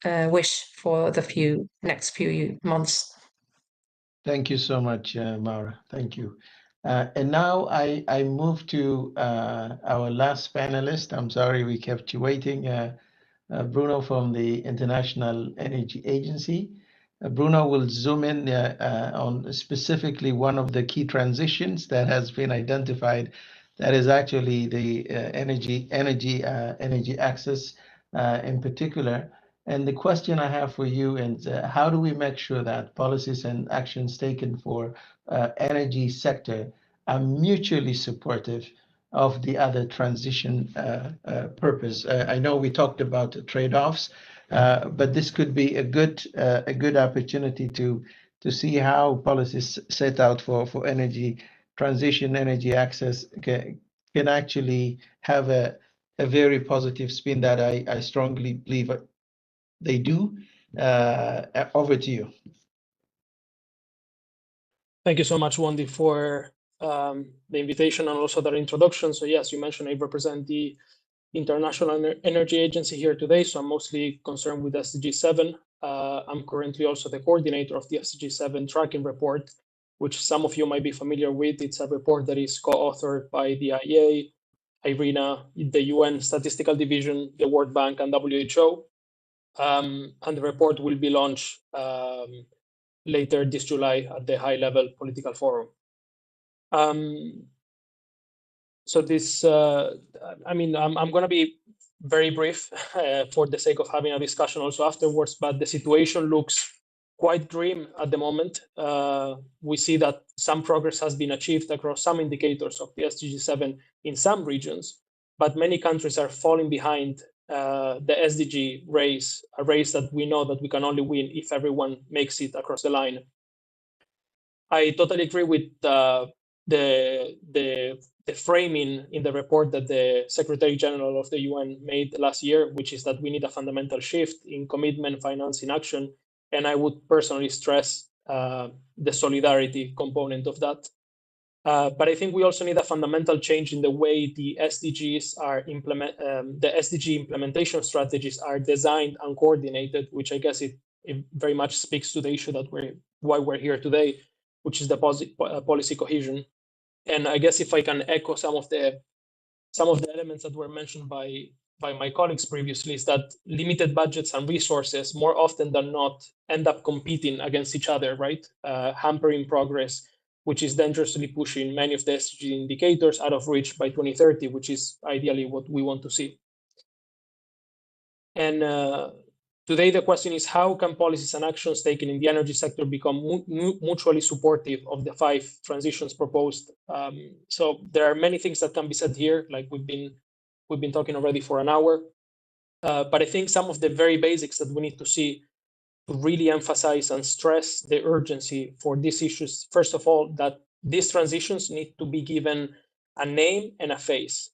wish for the next few months. Thank you so much, Mara. Thank you. And now I move to our last panelist. I'm sorry we kept you waiting. Bruno from the International Energy Agency. Bruno will zoom in on specifically one of the key transitions that has been identified That is actually the energy access in particular. And the question I have for you is, how do we make sure that policies and actions taken for energy sector are mutually supportive of the other transition purpose? I know we talked about trade-offs, but this could be a good opportunity to see how policies set out for energy transition, energy access can actually have a very positive spin that I strongly believe they do. Over to you. Thank you so much, Wendy, for the invitation and also the introduction. So yes, you mentioned I represent the International Energy Agency here today, so I'm mostly concerned with SDG 7. I'm currently also the coordinator of the SDG 7 tracking report, which some of you might be familiar with. It's a report that is co-authored by the IEA, IRENA, the UN Statistical Division, the World Bank, and WHO. And the report will be launched later this July at the high-level political forum. So this, I mean, I'm going to be very brief for the sake of having a discussion also afterwards, but the situation looks quite grim at the moment. We see that some progress has been achieved across some indicators of the SDG 7 in some regions, but many countries are falling behind the SDG race, a race that we know that we can only win if everyone makes it across the line. I totally agree with the framing in the report that the Secretary General of the UN made last year, which is that we need a fundamental shift in commitment, financing, action. And I would personally stress the solidarity component of that. But I think we also need a fundamental change in the way the SDGs are the SDG implementation strategies are designed and coordinated, which I guess it very much speaks to the issue that why we're here today, which is the policy cohesion. And I guess if I can echo some of the elements that were mentioned by my colleagues previously, is that limited budgets and resources more often than not end up competing against each other, right? Hampering progress, which is dangerously pushing many of the SDG indicators out of reach by 2030, which is ideally what we want to see. And today, the question is, how can policies and actions taken in the energy sector become mutually supportive of the 5 transitions proposed? So there are many things that can be said here, like we've been talking already for an hour. But I think some of the very basics that we need to see to really emphasize and stress the urgency for these issues. First of all, that these transitions need to be given a name and a face.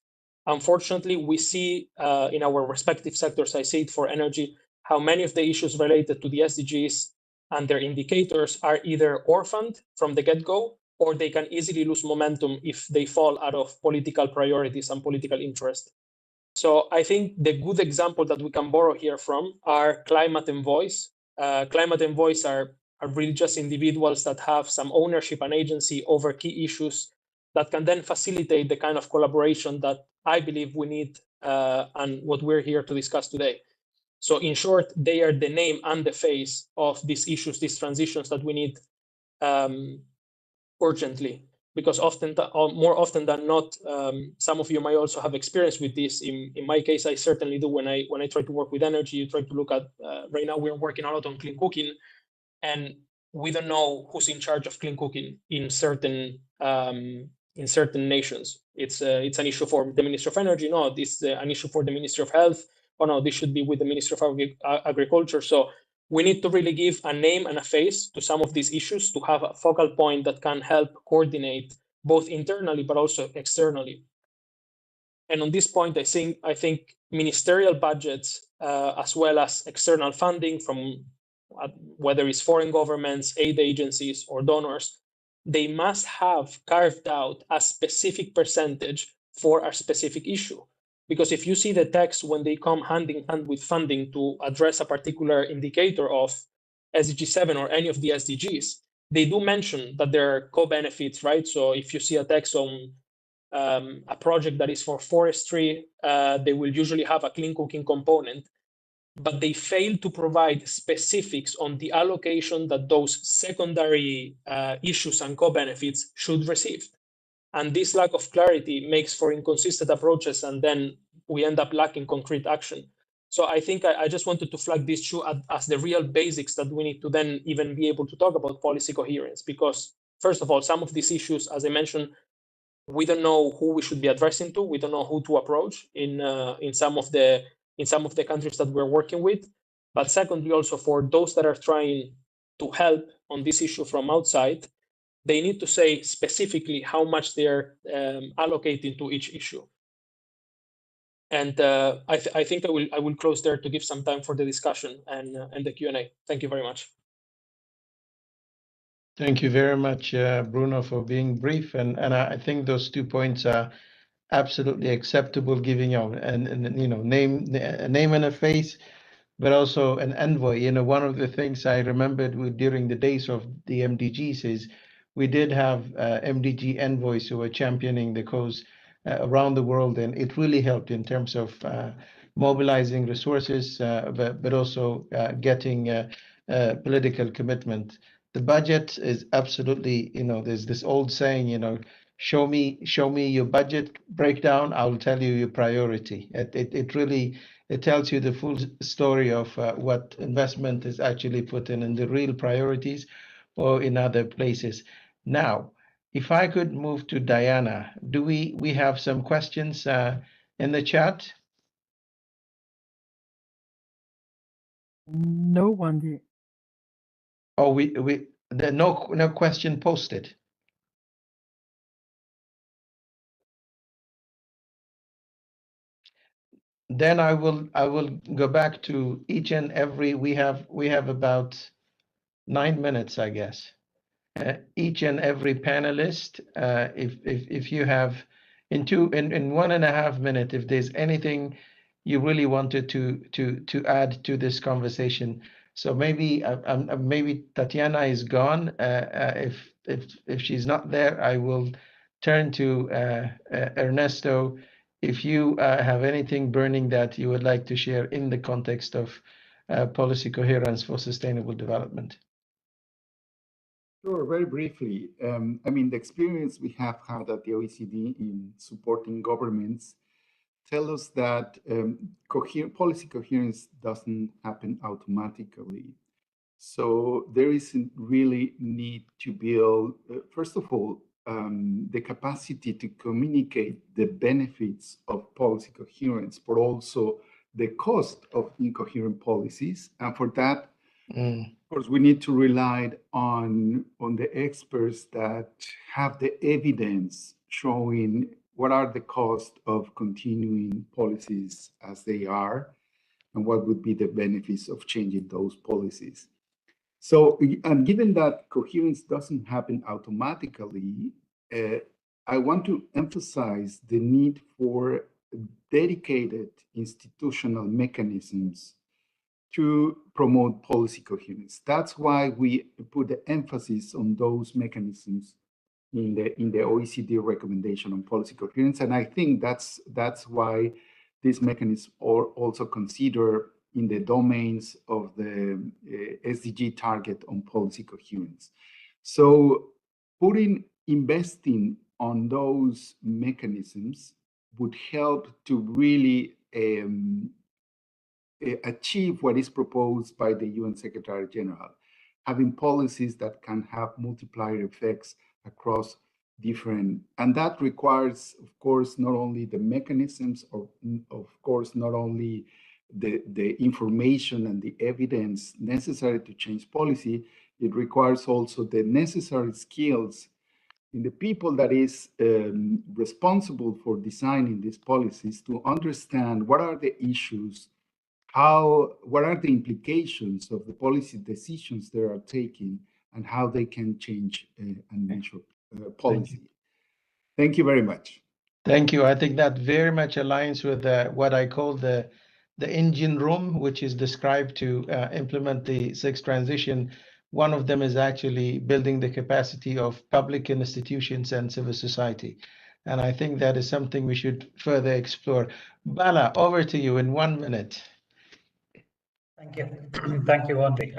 Unfortunately, we see in our respective sectors, I see it for energy, how many of the issues related to the SDGs and their indicators are either orphaned from the get-go, or they can easily lose momentum if they fall out of political priorities and political interest. So I think the good example that we can borrow here from are climate envoys. Climate envoys are really just individuals that have some ownership and agency over key issues that can then facilitate the kind of collaboration that I believe we need and what we're here to discuss today. So in short, they are the name and the face of these issues, these transitions that we need urgently. Because more often than not, some of you might also have experience with this. In my case, I certainly do. When I try to work with energy, you try to look at. Right now, we're working a lot on clean cooking, and we don't know who's in charge of clean cooking in certain nations. It's an issue for the Ministry of Energy. No, this is an issue for the Ministry of Health. Oh no, this should be with the Ministry of Agriculture. So we need to really give a name and a face to some of these issues to have a focal point that can help coordinate both internally but also externally. And on this point, I think ministerial budgets as well as external funding from whether it's foreign governments, aid agencies, or donors, they must have carved out a specific percentage for a specific issue. Because if you see the text when they come hand in hand with funding to address a particular indicator of SDG 7 or any of the SDGs, they do mention that there are co-benefits, right? So if you see a text on a project that is for forestry, they will usually have a clean cooking component, but they fail to provide specifics on the allocation that those secondary issues and co-benefits should receive. And this lack of clarity makes for inconsistent approaches, and then we end up lacking concrete action. So I think I just wanted to flag these two as the real basics that we need to then even be able to talk about policy coherence, because first of all, some of these issues, as I mentioned, we don't know who we should be addressing to. We don't know who to approach in some of the countries that we're working with. But secondly, also for those that are trying to help on this issue from outside, they need to say specifically how much they're allocating to each issue. And I think I will close there to give some time for the discussion and the Q&A. Thank you very much. Thank you very much, Bruno, for being brief. And I think those 2 points are absolutely acceptable, giving out a name and a face, but also an envoy. One of the things I remembered during the days of the MDGs is we did have MDG envoys who were championing the cause around the world, and it really helped in terms of mobilizing resources, but also getting political commitment. The budget is absolutely, there's this old saying, show me your budget breakdown, I'll tell you your priority. It tells you the full story of what investment is actually put in the real priorities or in other places. Now, if I could move to Diana, do we have some questions in the chat? No one. Oh, no question posted. Then I will go back to each and every. We have about 9 minutes, I guess. Each and every panelist, if you have in 1.5 minutes, if there's anything you really wanted to add to this conversation. So maybe Tatiana is gone. If she's not there, I will turn to Ernesto. If you have anything burning that you would like to share in the context of policy coherence for sustainable development. Sure, very briefly. The experience we have had at the OECD in supporting governments tell us that policy coherence doesn't happen automatically. So there is really need to build, first of all, the capacity to communicate the benefits of policy coherence, but also the cost of incoherent policies. And for that, of course, we need to rely on the experts that have the evidence showing what are the costs of continuing policies as they are, and what would be the benefits of changing those policies. So, and given that coherence doesn't happen automatically, I want to emphasize the need for dedicated institutional mechanisms to promote policy coherence. That's why we put the emphasis on those mechanisms in the OECD recommendation on policy coherence. And I think that's why these mechanisms are also considered in the domains of the SDG target on policy coherence. So investing on those mechanisms would help to really achieve what is proposed by the UN Secretary General, having policies that can have multiplier effects across different, and that requires, of course, not only the mechanisms, or of course, not only the information and the evidence necessary to change policy, it requires also the necessary skills in the people that is responsible for designing these policies to understand what are the issues, what are the implications of the policy decisions they are taking, and how they can change and measure policy. Thank you very much. Thank you. I think that very much aligns with what I call the engine room, which is described to implement the sixth transition. One of them is actually building the capacity of public institutions and civil society. And I think that is something we should further explore. Bala, over to you in 1 minute. Thank you. Thank you, Andre.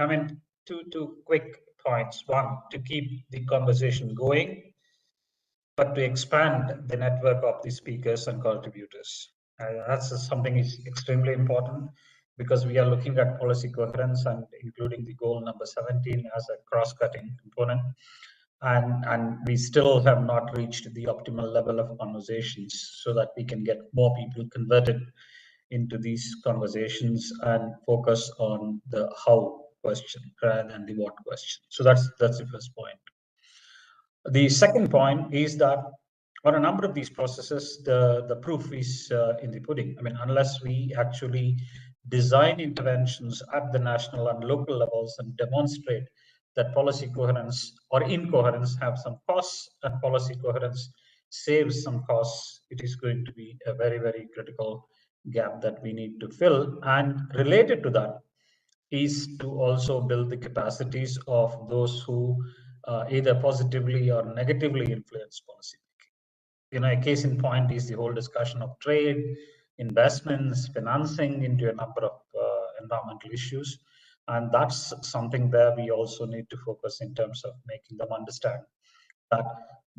Two quick points. One, to keep the conversation going. but to expand the network of the speakers and contributors. That's something is extremely important because we are looking at policy coherence and including the goal number 17 as a cross-cutting component. And we still have not reached the optimal level of conversations so that we can get more people converted into these conversations and focus on the how question rather than the what question. So that's the first point. The second point is that on a number of these processes, the proof is in the pudding. I mean, unless we actually design interventions at the national and local levels and demonstrate that policy coherence or incoherence have some costs and policy coherence saves some costs, it is going to be a very, very critical gap that we need to fill. And related to that is to also build the capacities of those who either positively or negatively influence policy making. A case in point is the whole discussion of trade, investments, financing into a number of environmental issues. And that's something where we also need to focus in terms of making them understand that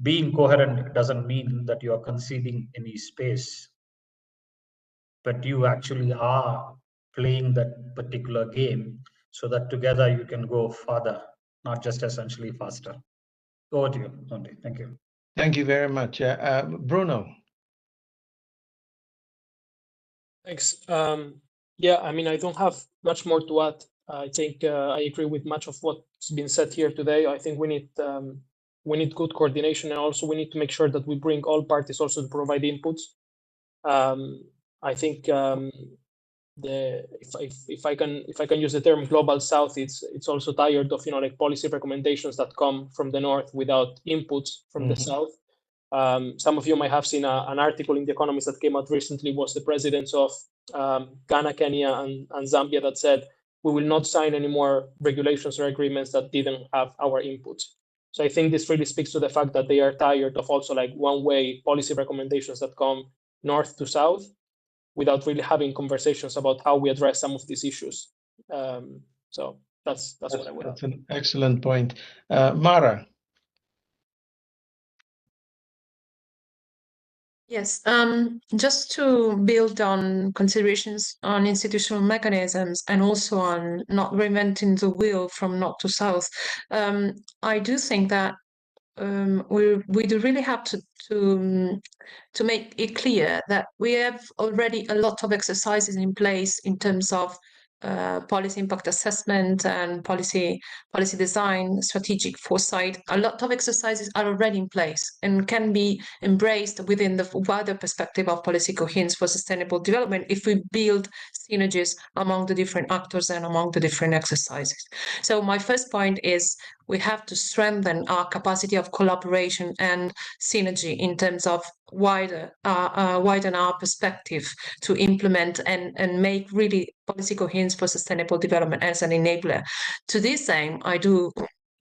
being coherent doesn't mean that you are conceding any space, but you actually are playing that particular game so that together you can go further, not just essentially faster. Over to you, Andy. Thank you. Thank you very much. Bruno. Thanks. Yeah, I mean, I don't have much more to add. I think I agree with much of what's been said here today. I think we need good coordination, and also we need to make sure that we bring all parties also to provide inputs. I think if I can use the term global south, it's also tired of like policy recommendations that come from the north without inputs from the south. Some of you might have seen an article in The Economist that came out recently, was the presidents of Ghana, Kenya, and Zambia that said, we will not sign any more regulations or agreements that didn't have our inputs. So I think this really speaks to the fact that they are tired of also like one-way policy recommendations that come north to south without really having conversations about how we address some of these issues. So that's what I would. That's an excellent point. Mara. Yes, just to build on considerations on institutional mechanisms and also on not reinventing the wheel from north to south, I do think that we do really have to make it clear that we have already a lot of exercises in place in terms of policy impact assessment and policy design, strategic foresight. A lot of exercises are already in place and can be embraced within the wider perspective of policy coherence for sustainable development if we build synergies among the different actors and among the different exercises. So my first point is we have to strengthen our capacity of collaboration and synergy in terms of widen our perspective to implement and make really policy coherence for sustainable development as an enabler. To this aim, I do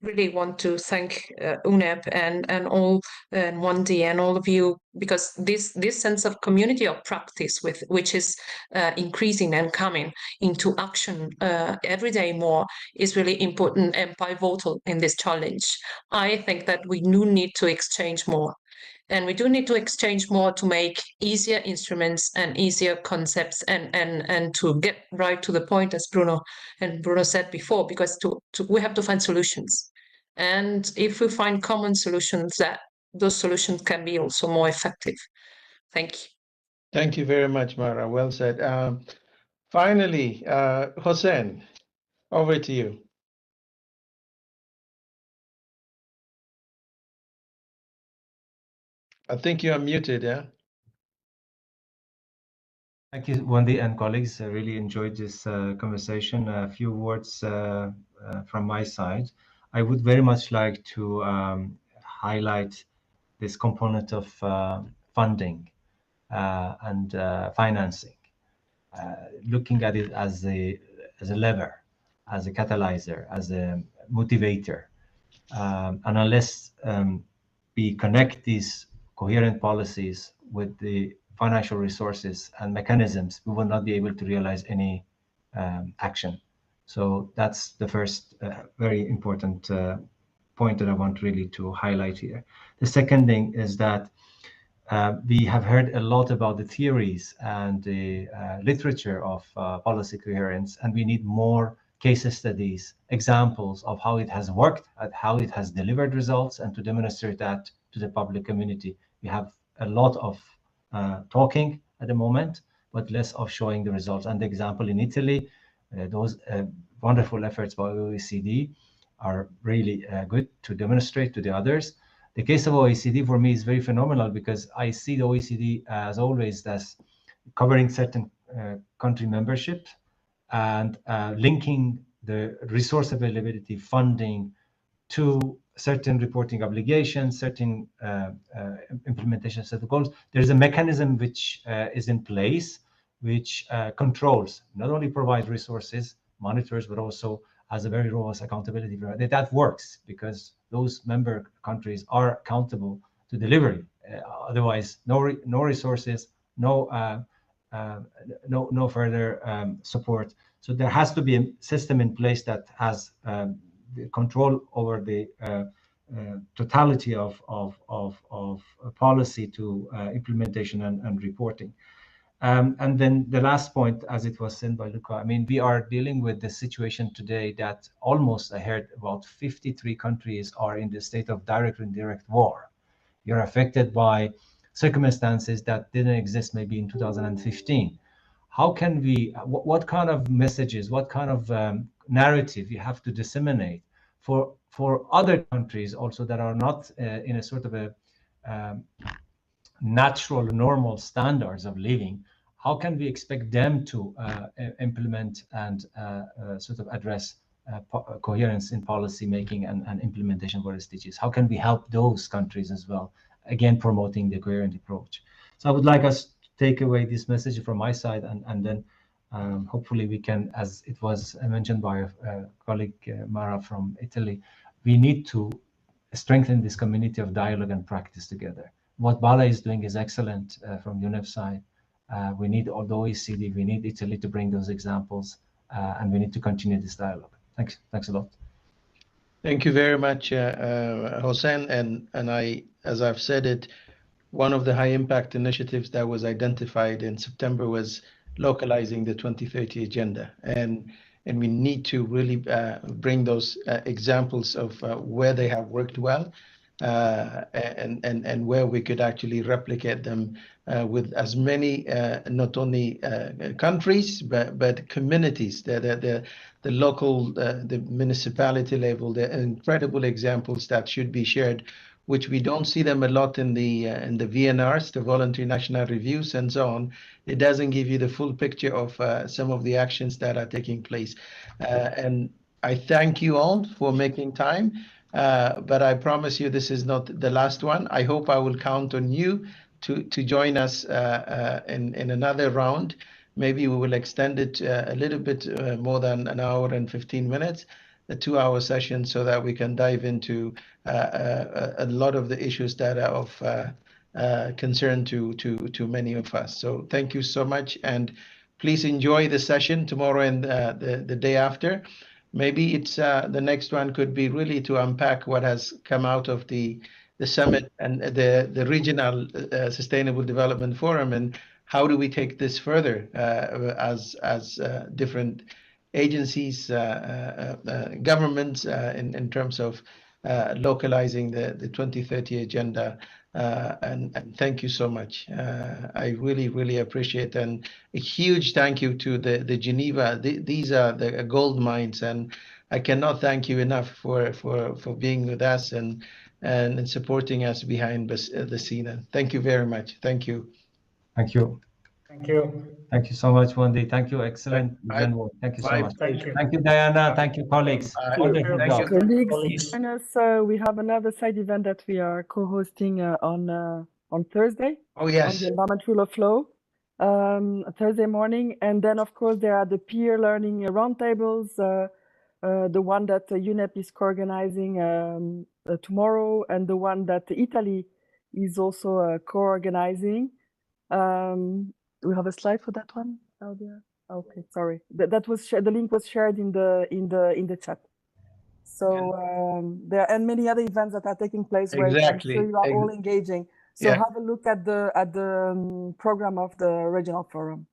really want to thank UNEP and all and Wandi and all of you, because this sense of community of practice which is increasing and coming into action every day more is really important and pivotal in this challenge. I think that we do need to exchange more. And we do need to exchange more to make easier instruments and easier concepts and to get right to the point, as Bruno said before, because we have to find solutions. And if we find common solutions, that those solutions can be also more effective. Thank you. Thank you very much, Mara. Well said. Finally, Hossein, over to you. I think you are muted, yeah? Thank you, Wendy and colleagues. I really enjoyed this conversation. A few words from my side. I would very much like to highlight this component of funding and financing, looking at it as a lever, as a catalyzer, as a motivator. And unless we connect these coherent policies with the financial resources and mechanisms, we will not be able to realize any action. So that's the first very important point that I want really to highlight here. The second thing is that we have heard a lot about the theories and the literature of policy coherence, and we need more case studies, examples of how it has worked, and how it has delivered results, and to demonstrate that to the public community. We have a lot of talking at the moment, but less of showing the results. And the example in Italy, those wonderful efforts by OECD are really good to demonstrate to the others. The case of OECD for me is very phenomenal, because I see the OECD as always as covering certain country membership and linking the resource availability funding to certain reporting obligations, certain implementation set of goals. There's a mechanism which is in place, which controls, not only provides resources, monitors, but also has a very robust accountability. That works because those member countries are accountable to delivery. Otherwise, no resources, no further support. So there has to be a system in place that has control over the totality of policy to implementation and reporting. And then the last point, as it was said by Luca, I mean, we are dealing with the situation today that almost, I heard, about 53 countries are in the state of direct or indirect war. You're affected by circumstances that didn't exist maybe in 2015. How can we, what kind of messages, what kind of narrative you have to disseminate for other countries also that are not in a sort of a natural, normal standards of living? How can we expect them to implement and sort of address coherence in policy making and implementation for SDGs? How can we help those countries as well? Again, promoting the coherent approach. So I would like us to take away this message from my side, and then hopefully we can, as it was mentioned by a colleague, Mara from Italy, we need to strengthen this community of dialogue and practice together. What Bala is doing is excellent from UNEP side. We need all the OECD, we need Italy to bring those examples, and we need to continue this dialogue. Thanks a lot. Thank you very much, Hossein. And I, as I've said it, one of the high impact initiatives that was identified in September was localizing the 2030 agenda. And we need to really bring those examples of where they have worked well, and where we could actually replicate them with as many not only countries but communities, the local, the municipality level, the incredible examples that should be shared, which we don't see them a lot in the VNRs, the voluntary national reviews and so on. It doesn't give you the full picture of some of the actions that are taking place. And I thank you all for making time. But I promise you this is not the last one. I hope I will count on you to join us in another round. Maybe we will extend it a little bit more than an hour and 15 minutes, a 2-hour session, so that we can dive into a lot of the issues that are of concern to many of us. So thank you so much, and please enjoy the session tomorrow and the day after. Maybe it's the next one could be really to unpack what has come out of the summit and the regional sustainable development forum, and how do we take this further as different agencies, governments, in terms of localizing the 2030 agenda. And thank you so much. I really appreciate, and a huge thank you to the Geneva. These are the gold mines, and I cannot thank you enough for being with us and supporting us behind the scene. Thank you very much. Thank you. Thank you. Thank you. Thank you so much, Wendy. Thank you. Excellent. Thank you so much. Thank you. Thank you, Diana. Thank you, colleagues. Wonderful job. Colleagues, join us. We have another side event that we are co-hosting on Thursday. Oh, yes. On the environment rule of law, Thursday morning. And then, of course, there are the peer learning roundtables, the one that UNEP is co-organizing tomorrow, and the one that Italy is also co-organizing. We have a slide for that one, Claudia? Okay, sorry. That was the link was shared in the chat. So there are many other events that are taking place where I'm sure you are all engaging. So have a look at the program of the Regional Forum.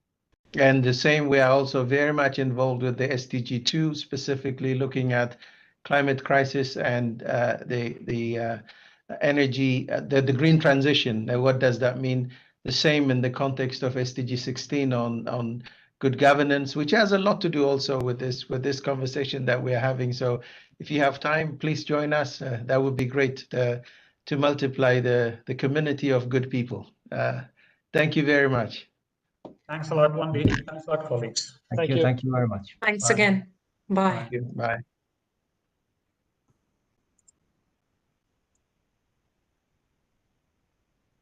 And the same, we are also very much involved with the SDG 2, specifically looking at climate crisis and the energy, the green transition. Now, what does that mean? The same in the context of SDG 16 on good governance, which has a lot to do also with this conversation that we're having. So if you have time, please join us. That would be great to multiply the community of good people. Thank you very much. Thanks a lot, Wendy. Thanks a lot, colleagues. Thank you. Thank you very much. Thanks Bye. again. Bye. Thank you. Bye.